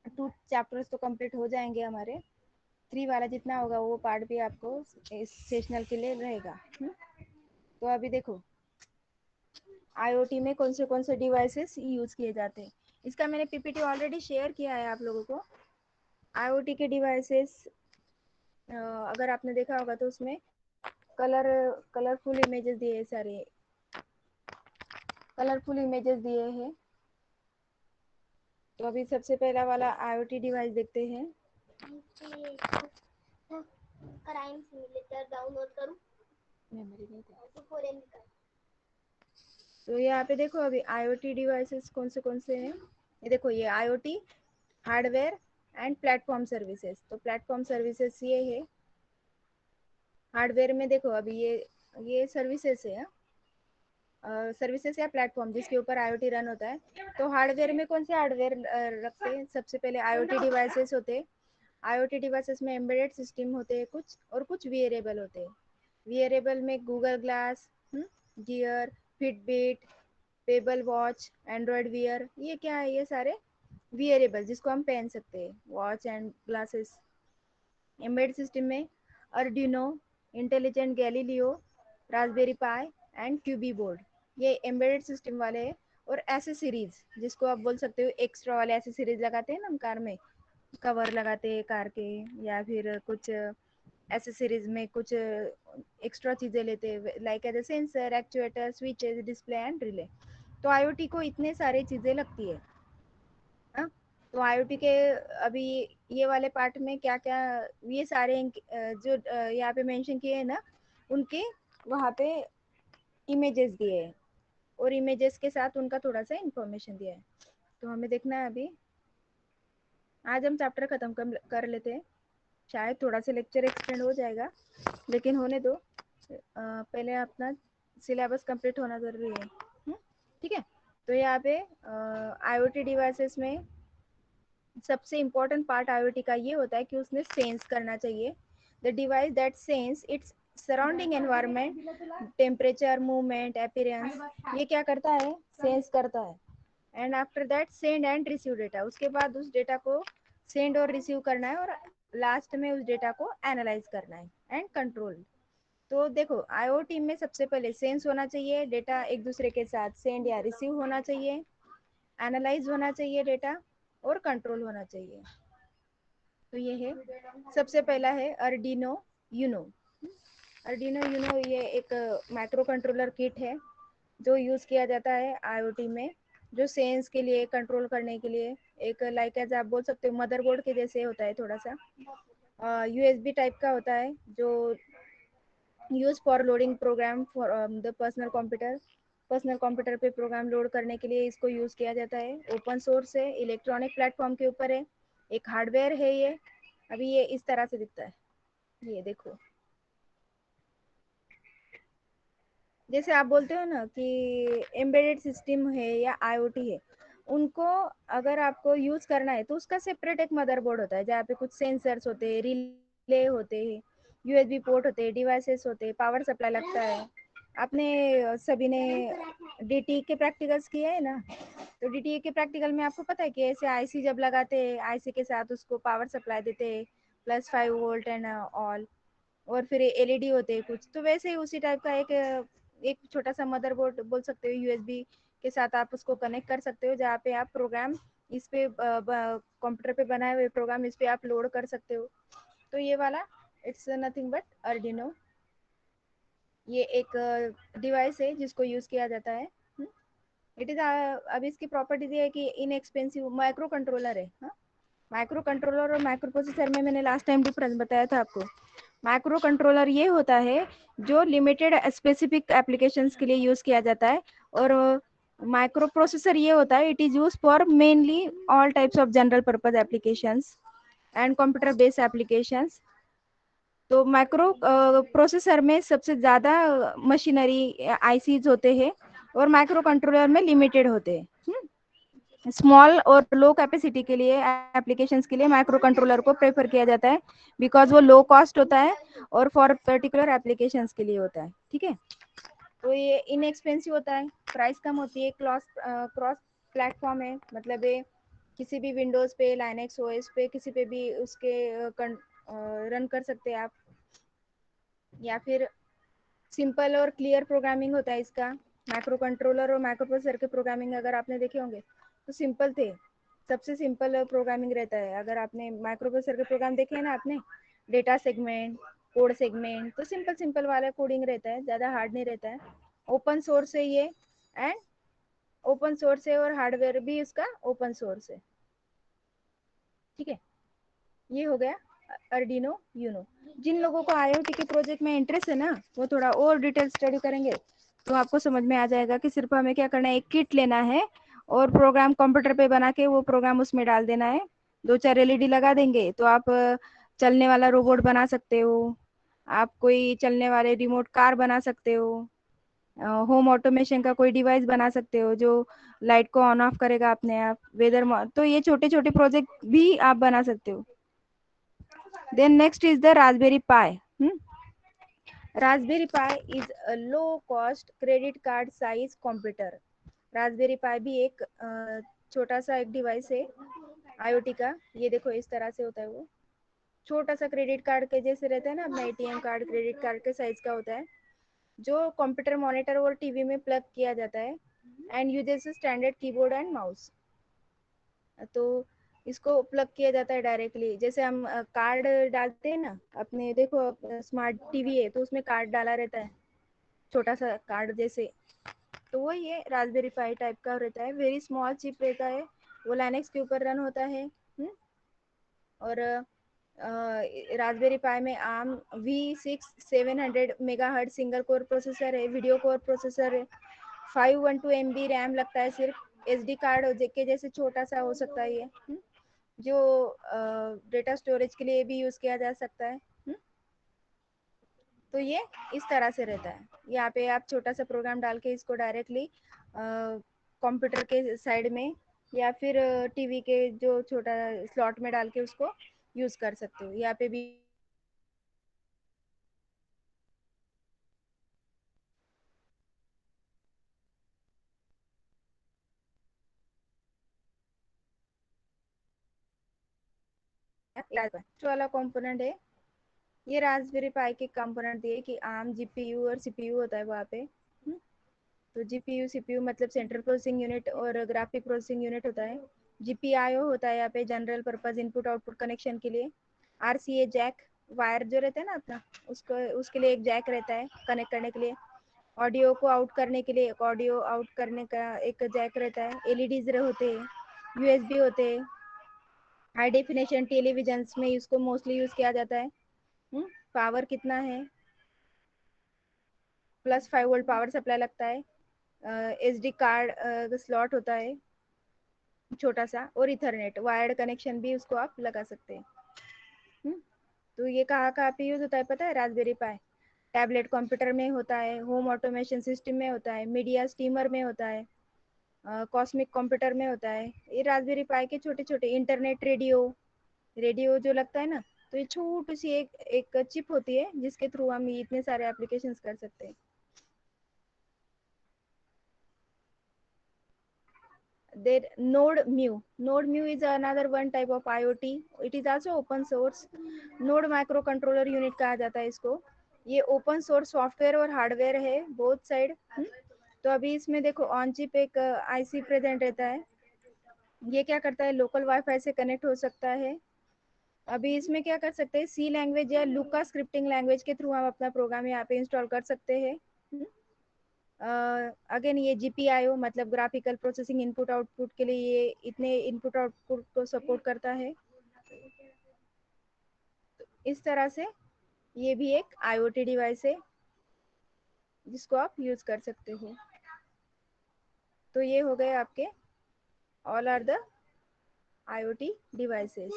2 चैप्टर्स तो कंप्लीट हो जाएंगे हमारे। 3 वाला जितना होगा वो पार्ट भी आपको इस सेशनल के लिए रहेगा। तो अभी देखो IoT में कौन से डिवाइसेस यूज किए जाते हैं, इसका मैंने PPT ऑलरेडी शेयर किया है आप लोगों को। IoT के डिवाइसेस अगर आपने देखा होगा तो उसमें कलरफुल इमेजेस दिए, सारे कलरफुल इमेजेस दिए हैं। तो अभी सबसे पहला वाला IoT डिवाइस देखते हैं। क्राइम सिमुलेटर डाउनलोड करूं, मेमोरी नहीं था। तो यहाँ पे देखो अभी IoT डिवाइसेस कौन से हैं। ये देखो, ये IoT hardware and platform services. तो प्लेटफॉर्म सर्विसेज ये है। हार्डवेयर में देखो अभी ये सर्विसेज है, सर्विसेज या प्लेटफॉर्म जिसके ऊपर IoT रन होता है। तो हार्डवेयर में कौन से हार्डवेयर रखते हैं, सबसे पहले IoT डिवाइसेस होते हैं। IoT डिवाइसेस में एम्बेडेड सिस्टम होते हैं कुछ, और कुछ वियरेबल होते हैं। वियरेबल में Google glass, gear, Fitbit, payable watch, Android wear, ये क्या है, ये सारे वियरेबल जिसको हम पहन सकते हैं, watch and glasses. Embedded system में Arduino, intelligent Galileo, Raspberry Pi and Cubieboard, ये एम्बेडेड सिस्टम वाले हैं। और एसेसरीज जिसको आप बोल सकते हो एक्स्ट्रा वाले एसेसरीज लगाते हैं ना हम कार में, कवर लगाते हैं कार के, या फिर कुछ एसेसरीज में कुछ एक्स्ट्रा चीज़ें लेते हैं, like as sensor, actuator, switches, display and relay. तो IoT को इतने सारे चीज़ें लगती है। हाँ? तो IoT के अभी ये वाले पार्ट में क्या क्या, ये सारे जो यहाँ पे मेंशन किए हैं ना, उनके वहाँ पे इमेजेस दिए हैं, और इमेजेस के साथ उनका थोड़ा सा इंफॉर्मेशन दिया है। तो हमें देखना है अभी, आज हम चैप्टर खत्म कर लेते हैं। शायद थोड़ा सा लेक्चर एक्सटेंड हो जाएगा, लेकिन होने दो, पहले अपना सिलेबस कंप्लीट होना ज़रूरी है। ठीक है, तो यहाँ पे IoT डिवाइसेस में सबसे इम्पोर्टेंट पार्ट IoT का ये होता है कि उसने सेंस करना चाहिए। The device that sense its surrounding environment, temperature, movement, appearance, ये क्या करता है, सेंस करता है। And after that send and receive data, उसके बाद उस डेटा को सेंड और रिसीव करना है, और लास्ट में उस डेटा को एनालाइज करना है एंड कंट्रोल। तो देखो IoT में सबसे पहले सेंस होना चाहिए, डेटा एक दूसरे के साथ सेंड या रिसीव होना चाहिए, एनालाइज होना चाहिए डेटा, और कंट्रोल होना चाहिए। तो ये है, सबसे पहला है अर्डिनो यूनो। अर्डिनो यूनो ये एक माइक्रो कंट्रोलर किट है जो यूज़ किया जाता है IoT में, जो सेंस के लिए, कंट्रोल करने के लिए, एक लाइक एज आप बोल सकते हो मदरबोर्ड के जैसे होता है, थोड़ा सा USB टाइप का होता है, जो use for loading program for the personal computer पे प्रोग्राम लोड करने के लिए इसको यूज किया जाता है। ओपन सोर्स है, इलेक्ट्रॉनिक प्लेटफॉर्म के ऊपर है, एक हार्डवेयर है ये। अभी ये इस तरह से दिखता है, ये देखो, जैसे आप बोलते हो ना कि एम्बेडेड सिस्टम है या IoT है, उनको अगर आपको यूज करना है तो उसका सेपरेट एक मदरबोर्ड होता है, जहाँ पे कुछ सेंसर्स होते हैं, रिले होते हैं, USB पोर्ट होते हैं, डिवाइसेस होते हैं, पावर सप्लाई लगता है। आपने सभी ने DTE के प्रैक्टिकल्स किए हैं ना, तो DTE के प्रैक्टिकल में आपको पता है कि ऐसे IC जब लगाते हैं, IC के साथ उसको पावर सप्लाई देते हैं, +5 वोल्ट एंड ऑल, और फिर LED होते हैं कुछ, तो वैसे ही उसी टाइप का एक छोटा सा मदरबोर्ड बोल सकते हो, USB के साथ आप उसको कनेक्ट कर सकते हो, जहाँ पे आप प्रोग्राम इस पे कंप्यूटर पे बनाए हुए प्रोग्राम इस पे आप लोड कर सकते हो। तो ये वाला इट्स नथिंग बट अर्डिनो, ये एक डिवाइस है जिसको यूज किया जाता है। इट इज अब इसकी प्रॉपर्टीज ये है कि इनएक्सपेंसिव माइक्रो कंट्रोलर है। माइक्रो कंट्रोलर और माइक्रो प्रोसेसर में मैंने लास्ट टाइम डिफरेंस बताया था आपको। माइक्रो कंट्रोलर ये होता है जो लिमिटेड स्पेसिफिक एप्लीकेशंस के लिए यूज किया जाता है, और माइक्रो प्रोसेसर ये होता है it is use for mainly all types of general purpose applications and computer based applications. तो माइक्रो प्रोसेसर में सबसे ज़्यादा मशीनरी ICs होते हैं, और माइक्रो कंट्रोलर में लिमिटेड होते हैं। स्मॉल और लो कैपेसिटी के लिए एप्लीकेशंस के लिए माइक्रो कंट्रोलर को प्रेफर किया जाता है, बिकॉज वो लो कॉस्ट होता है और फॉर पर्टिकुलर एप्लीकेशंस के लिए होता है। ठीक है, तो ये इनएक्सपेंसिव होता है, प्राइस कम होती है, क्रॉस प्लेटफॉर्म है, मतलब ये किसी भी विंडोज पे, लाइनेक्स OS पे, किसी पे भी उसके रन कर सकते हैं आप, या फिर सिंपल और क्लियर प्रोग्रामिंग होता है इसका। माइक्रो कंट्रोलर और माइक्रो प्रोसेसर के प्रोग्रामिंग अगर आपने देखे होंगे तो सिंपल थे, सबसे सिंपल प्रोग्रामिंग रहता है। अगर आपने माइक्रो प्रोसेसर के प्रोग्राम देखे हैं ना आपने, डेटा सेगमेंट, कोड सेगमेंट, तो सिंपल सिंपल वाला कोडिंग रहता है, ज़्यादा हार्ड नहीं रहता है। ओपन सोर्स है ये, एंड ओपन सोर्स है, और हार्डवेयर भी इसका ओपन सोर्स है। ठीक है, ये हो गया अर्डिनो यूनो। जिन लोगों को IoT के प्रोजेक्ट में इंटरेस्ट है ना, वो थोड़ा और डिटेल स्टडी करेंगे तो आपको समझ में आ जाएगा कि सिर्फ हमें क्या करना है, एक किट लेना है और प्रोग्राम कंप्यूटर पे बना के वो प्रोग्राम उसमें डाल देना है। 2-4 LED लगा देंगे तो आप चलने वाला रोबोट बना सकते हो, आप कोई चलने वाले रिमोट कार बना सकते हो, होम ऑटोमेशन का कोई डिवाइस बना सकते हो जो लाइट को ऑन ऑफ करेगा अपने आप, तो ये छोटे छोटे प्रोजेक्ट भी आप बना सकते हो। Then next is the Raspberry Pi. Raspberry Pi is a low cost credit card size computer. Raspberry Pi भी एक छोटा सा एक डिवाइस है IoT का। ये देखो इस तरह से होता है, वो छोटा सा क्रेडिट कार्ड के जैसे रहता है ना, अपना ATM कार्ड क्रेडिट कार्ड के साइज का होता है, जो कंप्यूटर मॉनिटर और टीवी में प्लग किया जाता है and uses standard keyboard and mouse. तो इसको प्लग किया जाता है डायरेक्टली, जैसे हम कार्ड डालते हैं ना अपने, देखो स्मार्ट टीवी है तो उसमें कार्ड डाला रहता है, छोटा सा कार्ड जैसे, तो वो ये रास्पबेरी पाई टाइप का रहता है, वेरी स्मॉल चिप रहता है, वो लाइनेक्स के ऊपर रन होता है। और रास्पबेरी पाई में arm V6 700 megahertz single core processor है, वीडियो कोर प्रोसेसर है, 512 MB रैम लगता है सिर्फ, SD कार्ड के जैसे छोटा सा हो सकता है ये। जो डेटा स्टोरेज के लिए भी यूज किया जा सकता है। तो ये इस तरह से रहता है। यहाँ पे आप छोटा सा प्रोग्राम डाल के इसको डायरेक्टली कंप्यूटर के साइड में या फिर टीवी के जो छोटा स्लॉट में डाल के उसको यूज कर सकते हो। यहाँ पे भी वाला कंपोनेंट है। ये रास्पबेरी पाई के कंपोनेंट दिए कि आर्म जीपीयू और सीपीयू होता है वहाँ पे। तो जीपीयू सीपीयू मतलब सेंट्रल प्रोसेसिंग यूनिट और ग्राफिक प्रोसेसिंग यूनिट होता है। जीपीआईओ होता है यहाँ पे general purpose input output connection के लिए। आरसीए जैक वायर जो रहता है ना अपना, उसको उसके लिए एक जैक रहता है कनेक्ट करने के लिए। ऑडियो को आउट करने के लिए एक ऑडियो आउट करने का एक जैक रहता है। एलईडीज होते हैं, यूएसबी होते हैं। हाई डेफिनेशन टेलीविजन में इसको मोस्टली यूज किया जाता है। पावर कितना है, +5 वोल्ट पावर सप्लाई लगता है। एसडी कार्ड स्लॉट होता है छोटा सा, और इथरनेट वायर्ड कनेक्शन भी उसको आप लगा सकते हैं। तो ये कहाँ कहाँ पे यूज होता है पता है? रास्पबेरी पाई टैबलेट कंप्यूटर में होता है, होम ऑटोमेशन सिस्टम में होता है, मीडिया स्टीमर में होता है, कॉस्मिक कंप्यूटर में होता है। ये रास्पबेरी पाई के छोटे छोटे इंटरनेट रेडियो, रेडियो जो लगता है ना, तो ये छोटी सी एक एक चिप होती है जिसके थ्रू हम इतने सारे एप्लीकेशंस कर सकते हैं। There node mu is another one type of IoT. It is also open source. Node microcontroller unit कहा जाता है इसको। ये ओपन सोर्स सॉफ्टवेयर और हार्डवेयर है बोथ साइड। तो अभी इसमें देखो ऑन चिप एक आईसी प्रेजेंट रहता है। ये क्या करता है, लोकल वाईफाई से कनेक्ट हो सकता है। अभी इसमें क्या कर सकते हैं, सी लैंग्वेज या लुका स्क्रिप्टिंग लैंग्वेज के थ्रू हम अपना प्रोग्राम यहाँ पे इंस्टॉल कर सकते हैं। अगेन ये जीपीआईओ मतलब ग्राफिकल प्रोसेसिंग इनपुट आउटपुट के लिए ये इतने इनपुट आउटपुट को सपोर्ट करता है। तो इस तरह से ये भी एक आईओटी डिवाइस है जिसको आप यूज कर सकते हो। तो ये हो गए आपके all are the IoT devices.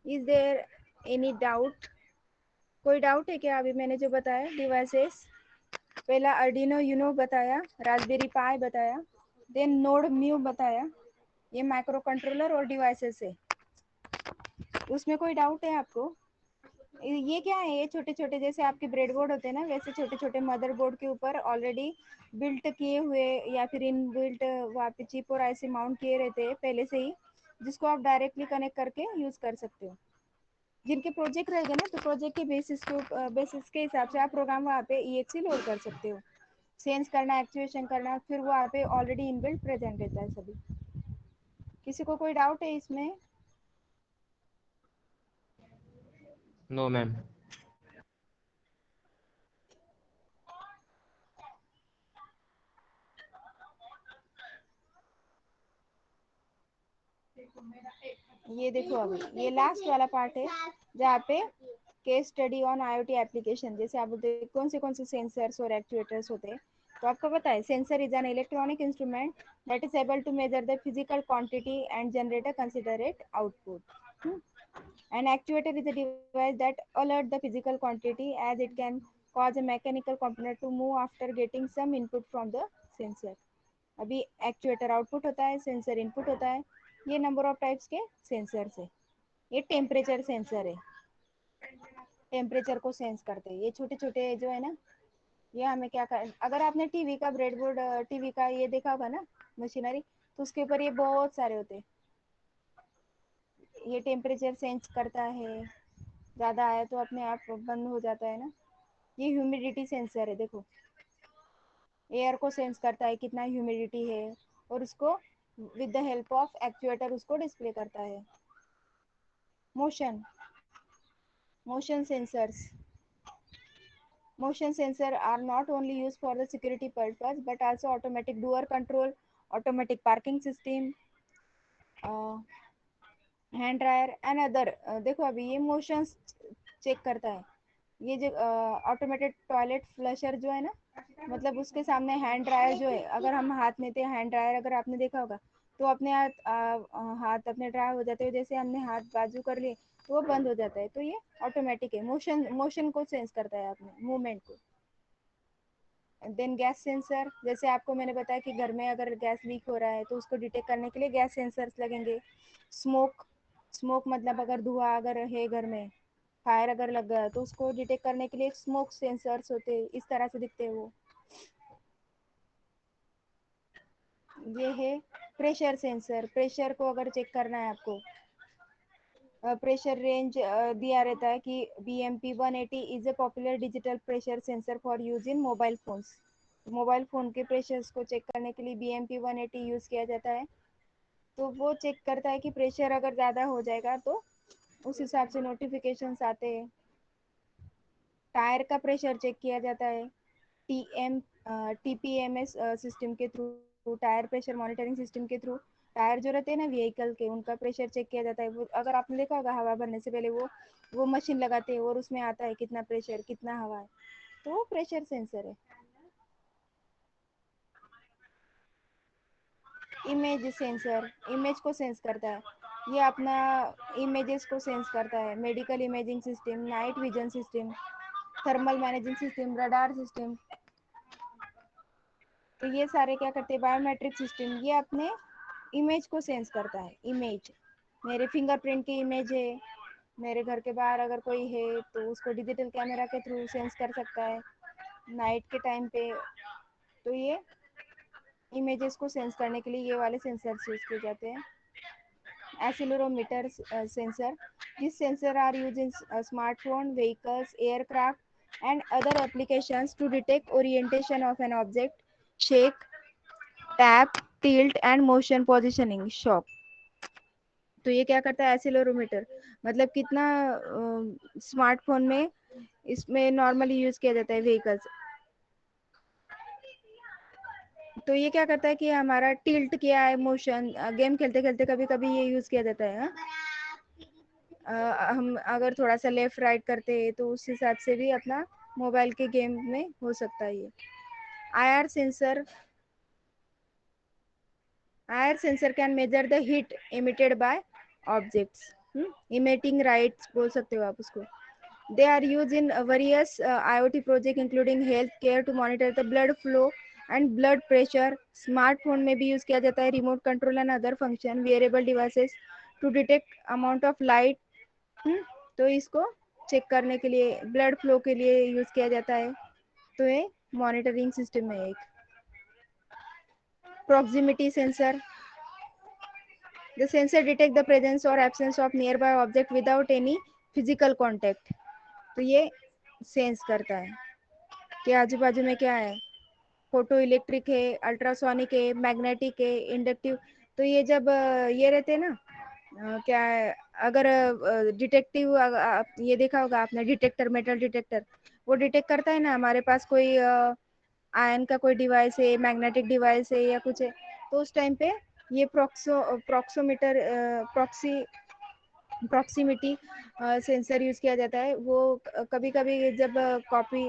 Is there any doubt? कोई डाउट है क्या? अभी मैंने जो बताया डिवाइसेस, पहला अर्डिनो यूनो बताया, रास्पबेरी पाई बताया, देन नोड म्यू बताया। ये माइक्रो कंट्रोलर और डिवाइसेस है। उसमें कोई डाउट है आपको? ये क्या है? ये छोटे छोटे जैसे आपके ब्रेड बोर्ड होते हैं ना, वैसे छोटे छोटे मदर बोर्ड के ऊपर ऑलरेडी बिल्ट किए हुए या फिर इन बिल्ट वहाँ पे चिप और ऐसे माउंट किए रहते हैं पहले से ही, जिसको आप डायरेक्टली कनेक्ट करके यूज कर सकते हो। जिनके प्रोजेक्ट रहेगा ना, तो प्रोजेक्ट के बेसिस के हिसाब से आप प्रोग्राम वहाँ पे EXE लोड कर सकते हो। सेंस करना, एक्चुएशन करना, फिर वहाँ पे ऑलरेडी इनबिल्ट प्रेजेंट रहता है सभी। किसी को कोई डाउट है इसमें? No, ma'am. ये देखो अभी ये लास्ट वाला पार्ट है जहाँ पे case study on IoT application. जैसे आप बोलते हैं कौन से सेंसर्स और एक्चुएटर्स होते हैं, तो आपको पता है sensor is an electronic instrument that is able to measure the physical quantity and generate a considerate output. An actuator is a device that alerts the physical quantity as it can cause a mechanical component to move after getting some input from the sensor. अभी एक्चुएटर आउटपुट होता है, सेंसर इनपुट होता है। ये नंबर ऑफ टाइप्स के सेंसर है। ये टेम्परेचर सेंसर है, टेम्परेचर को सेंस करते हैं। ये छोटे छोटे जो है ना, ये हमें क्या कर, अगर आपने टीवी का ब्रेडबोर्ड, टीवी का ये देखा होगा ना मशीनरी, तो उसके ऊपर ये बहुत सारे होते हैं। ये टेम्परेचर सेंस करता है, ज़्यादा आया तो अपने आप बंद हो जाता है ना। ये ह्यूमिडिटी सेंसर है, देखो एयर को सेंस करता है कितना ह्यूमिडिटी है, और उसको with the help of actuator उसको डिस्प्ले करता है। Motion motion sensors, motion sensor are not only used for the security purpose but also automatic door control, automatic parking system, hand dryer and other. देखो अभी ये मोशंस चेक करता है। ये जो ऑटोमेटेड टॉयलेट फ्लशर जो है ना, मतलब उसके सामने हैंड ड्रायर जो है, अगर हम हाथ में थे हैंड ड्रायर अगर आपने देखा होगा, तो अपने हाथ अपने ड्राई हो जाते हैं, जैसे हमने हाथ बाजू कर लिए तो वो बंद हो जाता है। तो ये ऑटोमेटिक है, मोशन को सेंस करता है अपने मूवमेंट को। देन गैस सेंसर, जैसे आपको मैंने बताया कि घर में अगर गैस लीक हो रहा है तो उसको डिटेक्ट करने के लिए गैस सेंसर्स लगेंगे। स्मोक, स्मोक मतलब अगर धुआं अगर है घर में, फायर अगर लग गया तो उसको डिटेक्ट करने के लिए स्मोक सेंसर्स होते हैं, इस तरह से दिखते हैं वो। ये है प्रेशर सेंसर, प्रेशर को अगर चेक करना है आपको, प्रेशर रेंज दिया रहता है कि BMP 180 is a popular digital pressure sensor for use in mobile phones. Mobile phone के प्रेशर्स को चेक करने के लिए BMP 180 यूज़ किया जाता है। तो वो चेक करता है कि प्रेशर अगर ज़्यादा हो जाएगा तो उस हिसाब से नोटिफिकेशंस आते हैं। टायर का प्रेशर चेक किया जाता है TPMS सिस्टम के through, tyre pressure monitoring system के थ्रू। टायर जो रहते हैं ना व्हीकल के, उनका प्रेशर चेक किया जाता है। वो अगर आपने देखा होगा हवा भरने से पहले वो मशीन लगाते हैं और उसमें आता है कितना प्रेशर कितना हवा है, तो वो प्रेशर सेंसर है। इमेज सेंसर, इमेज को सेंस करता है, ये अपना इमेजेस को सेंस करता है। Medical imaging system, night vision system, thermal managing system, radar system, तो ये सारे क्या करते हैं, बायोमेट्रिक सिस्टम, ये अपने इमेज को सेंस करता है। इमेज, मेरे फिंगरप्रिंट की इमेज है, मेरे घर के बाहर अगर कोई है तो उसको डिजिटल कैमरा के थ्रू सेंस कर सकता है नाइट के टाइम पे। तो ये इमेजेस को सेंस करने के लिए ये वाले सेंसर्स यूज किए जाते हैं। Accelerometer sensor. These sensors are used in smartphone, vehicles, aircraft, and other applications to detect orientation of an object, shake, tap, tilt, and motion positioning, shock. तो ये क्या करता है एक्सीलरोमीटर, मतलब कितना स्मार्टफोन में इसमें नॉर्मली यूज किया जाता है व्हीकल्स। तो ये क्या करता है कि हमारा टिल्ट किया है मोशन, गेम खेलते खेलते कभी कभी ये यूज किया जाता है। हम अगर थोड़ा सा लेफ्ट राइट करते हैं तो उस हिसाब से भी अपना मोबाइल के गेम में हो सकता है ये। IR sensor, IR sensor can measure the heat emitted by objects, emitting rights बोल सकते हो आप उसको। They are use in various IoT project including health care to monitor the blood flow and blood pressure. Smartphone में भी यूज किया जाता है, remote control and other function, wearable devices to detect amount of light. तो इसको चेक करने के लिए, ब्लड फ्लो के लिए यूज किया जाता है। तो ये मॉनिटरिंग सिस्टम है एक। Proximity sensor, the sensor detect the presence और absence of nearby object without any physical contact. तो ये सेंस करता है कि आजू बाजू में क्या है, फोटो इलेक्ट्रिक है, अल्ट्रासोनिक है, मैग्नेटिक है, इंडक्टिव। तो ये जब ये रहते हैं ना, क्या है, अगर डिटेक्टिव, ये देखा होगा आपने डिटेक्टर, मेटल डिटेक्टर, वो डिटेक्ट करता है ना हमारे पास कोई आयन का कोई डिवाइस है, मैग्नेटिक डिवाइस है या कुछ है, तो उस टाइम पे ये प्रॉक्सोमीटर, प्रॉक्सिमिटी सेंसर यूज किया जाता है। वो कभी कभी जब कॉपी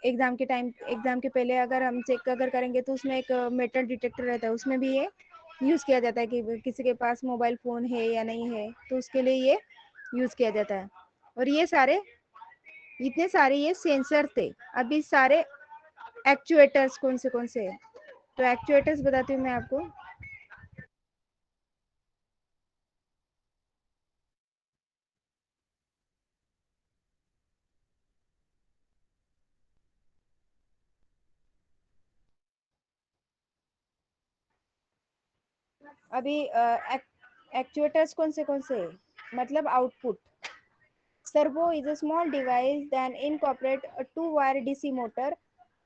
एग्जाम के टाइम, एग्जाम के पहले अगर हम चेक अगर करेंगे तो उसमें एक मेटल डिटेक्टर रहता है, उसमें भी ये यूज किया जाता है कि किसी के पास मोबाइल फोन है या नहीं है, तो उसके लिए ये यूज किया जाता है। और ये सारे, इतने सारे ये सेंसर थे। अभी सारे एक्चुएटर्स कौन से है, तो एक्चुएटर्स बताती हूँ मैं आपको। अभी एक्चुएटर्स कौन से है, मतलब output. Servo is a small device that incorporates a two-wire DC motor,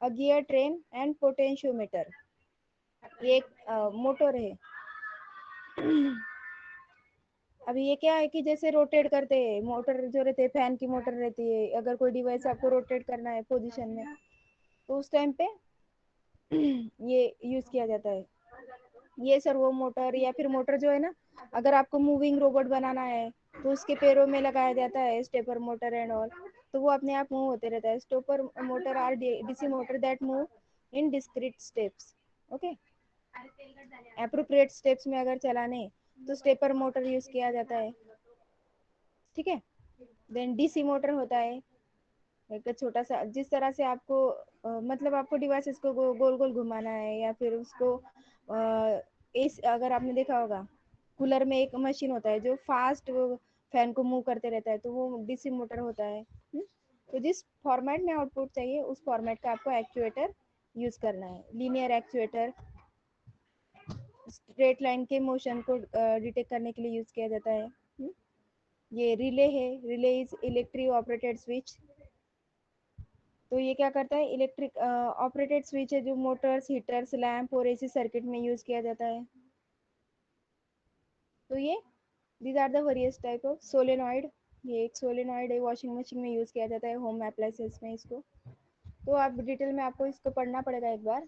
a gear train, and potentiometer. ये एक मोटर है। अभी ये क्या है कि जैसे रोटेट करते हैं, मोटर जो रहते हैं, फैन की मोटर रहती है, अगर कोई डिवाइस आपको रोटेट करना है पोजीशन में, तो उस टाइम पे ये यूज किया जाता है। ये सर्वो मोटर या फिर मोटर जो है ना, अगर आपको मूविंग रोबोट बनाना है तो उसके पैरों में लगाया जाता है स्टेपर मोटर एंड ऑल, तो वो अपने आप मूव होते रहता है। Stepper motor are DC motor that move in discrete steps. Okay, appropriate steps में अगर चलाने तो स्टेपर मोटर यूज किया जाता है, ठीक है। देन डीसी मोटर होता है, एक छोटा सा, जिस तरह से आपको मतलब आपको डिवाइसेस को गोल गोल घुमाना है, या फिर उसको इस, अगर आपने देखा होगा कूलर में एक मशीन होता है जो फास्ट फैन को मूव करते रहता है, तो वो डीसी मोटर होता है। तो जिस फॉर्मेट में आउटपुट चाहिए उस फॉर्मेट का आपको एक्चुएटर यूज करना है। लीनियर एक्चुएटर स्ट्रेट लाइन के मोशन को डिटेक्ट करने के लिए यूज किया जाता है। ये रिले है, relay is electric operated switch. तो ये क्या करता है, इलेक्ट्रिक ऑपरेटेड स्विच है जो मोटर्स, हीटर्स, लैंप और एसी सर्किट में यूज किया जाता है। तो ये these are the various type of solenoid. ये एक सोलेनॉइड है, वॉशिंग मशीन में यूज किया जाता है, होम अप्लायंसेस में इसको। तो आप डिटेल में आपको इसको पढ़ना पड़ेगा एक बार।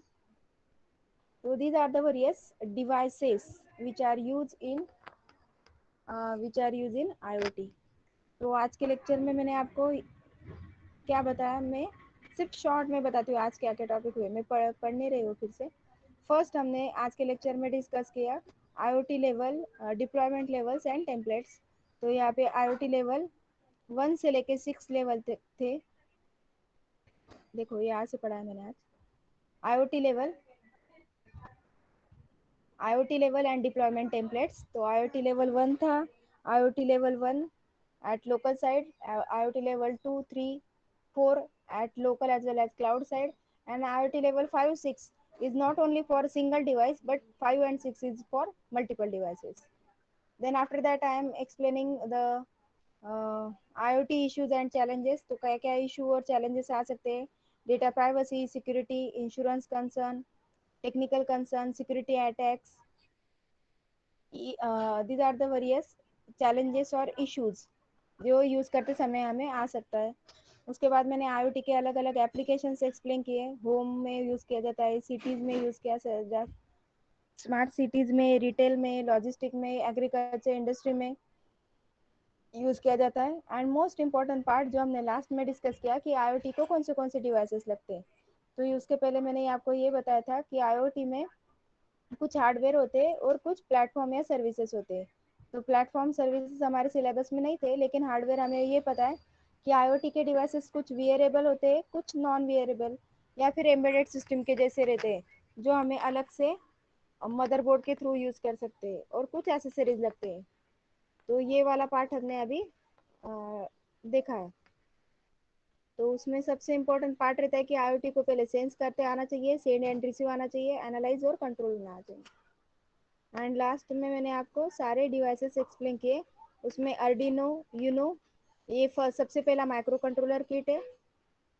तो these are the various devices which are use in IoT. तो आज के लेक्चर में मैंने आपको क्या बताया, मैं सिर्फ शॉर्ट में बताती हूँ आज क्या क्या टॉपिक हुए, मैं पढ़ नहीं रही हूँ फिर से। फर्स्ट हमने आज के लेक्चर में डिस्कस किया IoT level, deployment levels and templates. तो यहाँ पे आईओटी लेवल 1 से लेके 6 लेवल तक थे। देखो यहाँ से पढ़ा है मैंने आज। IoT level, IoT level and deployment templates. तो आईओटी लेवल 1 था, IoT level 1 at local side, IoT level 2, 3, 4 at local as well as cloud side, and IoT level 5, 6 is not only for single device but 5 and 6 is for multiple devices. Then after that I am explaining the IoT issues and challenges. तो क्या क्या इशू और challenges आ सकते हैं, data privacy, security, insurance concern, technical concern, security attacks, these are the various challenges और issues जो यूज करते समय हमें आ सकता है। उसके बाद मैंने IoT के अलग अलग एप्लीकेशन एक्सप्लेन किए। होम में यूज किया जाता है, सिटीज में यूज किया जाता है, स्मार्ट सिटीज में, रिटेल में, लॉजिस्टिक में, एग्रीकल्चर इंडस्ट्री में यूज किया जाता है। एंड मोस्ट इंपॉर्टेंट पार्ट जो हमने लास्ट में डिस्कस किया कि IoT को कौन से डिवाइसेस लगते हैं। तो उसके पहले मैंने आपको ये बताया था कि IoT में कुछ हार्डवेयर होते हैं और कुछ प्लेटफॉर्म या सर्विसेज होते हैं। तो प्लेटफॉर्म सर्विसेज हमारे सिलेबस में नहीं थे, लेकिन हार्डवेयर हमें ये पता है कि आईओटी के डिवाइसेस कुछ वियरेबल होते हैं, कुछ नॉन वियरेबल या फिर एम्बेडेड सिस्टम के जैसे रहते हैं, जो हमें अलग से मदरबोर्ड के थ्रू यूज कर सकते हैं, और कुछ एसेसरीज लगते हैं। तो ये वाला पार्ट हमने अभी देखा है। तो उसमें सबसे इम्पोर्टेंट पार्ट रहता है कि आईओटी को पहले सेंस करते आना चाहिए, सेंड एंड रिसीव आना चाहिए, एनालाइज और कंट्रोल आना चाहिए। एंड लास्ट में मैंने आपको सारे डिवाइसेस एक्सप्लेन किए। उसमें अर्डिनो यूनो, ये सबसे पहला माइक्रो कंट्रोलर किट है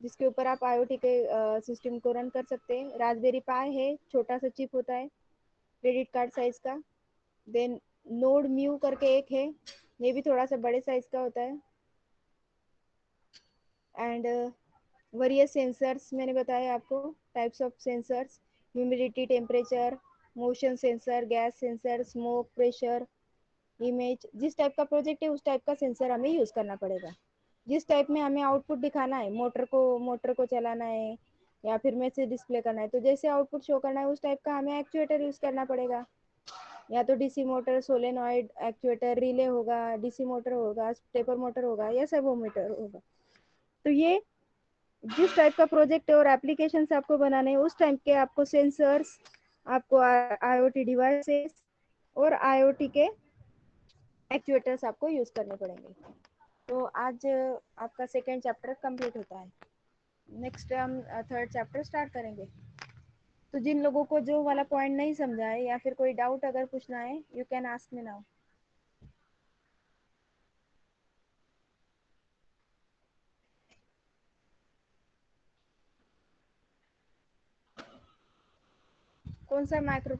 जिसके ऊपर आप आईओटी के सिस्टम को रन कर सकते हैं। रास्पबेरी पाई है, छोटा सा चिप होता है क्रेडिट कार्ड साइज का। देन नोड म्यू करके एक है, ये भी थोड़ा सा बड़े साइज का होता है। एंड वेरियस सेंसर्स मैंने बताया आपको, types of sensors, humidity, temperature, motion sensor, gas sensor, smoke, pressure, image. जिस टाइप का प्रोजेक्ट है उस टाइप का सेंसर हमें यूज करना पड़ेगा। जिस टाइप में हमें आउटपुट दिखाना है, मोटर को चलाना है या फिर मैसेज डिस्प्ले करना है, तो जैसे आउटपुट शो करना है उस टाइप का हमें एक्चुएटर यूज करना पड़ेगा। या तो DC motor, solenoid actuator, relay होगा, डीसी मोटर होगा, स्टेपर मोटर होगा, या सर्वो मोटर होगा। तो ये जिस टाइप का प्रोजेक्ट और एप्लीकेशंस आपको बनाने हैं उस टाइप के आपको सेंसर्स, आपको आईओटी डिवाइसेस और आईओटी के एक्चुएटर्स आपको यूज करने पड़ेंगे। तो आज आपका सेकेंड चैप्टर कंप्लीट होता है। नेक्स्ट हम थर्ड चैप्टर स्टार्ट करेंगे। तो जिन लोगों को जो वाला पॉइंट नहीं समझा है या फिर कोई डाउट अगर पूछना है, you can ask me now. कौन सा माइक्रो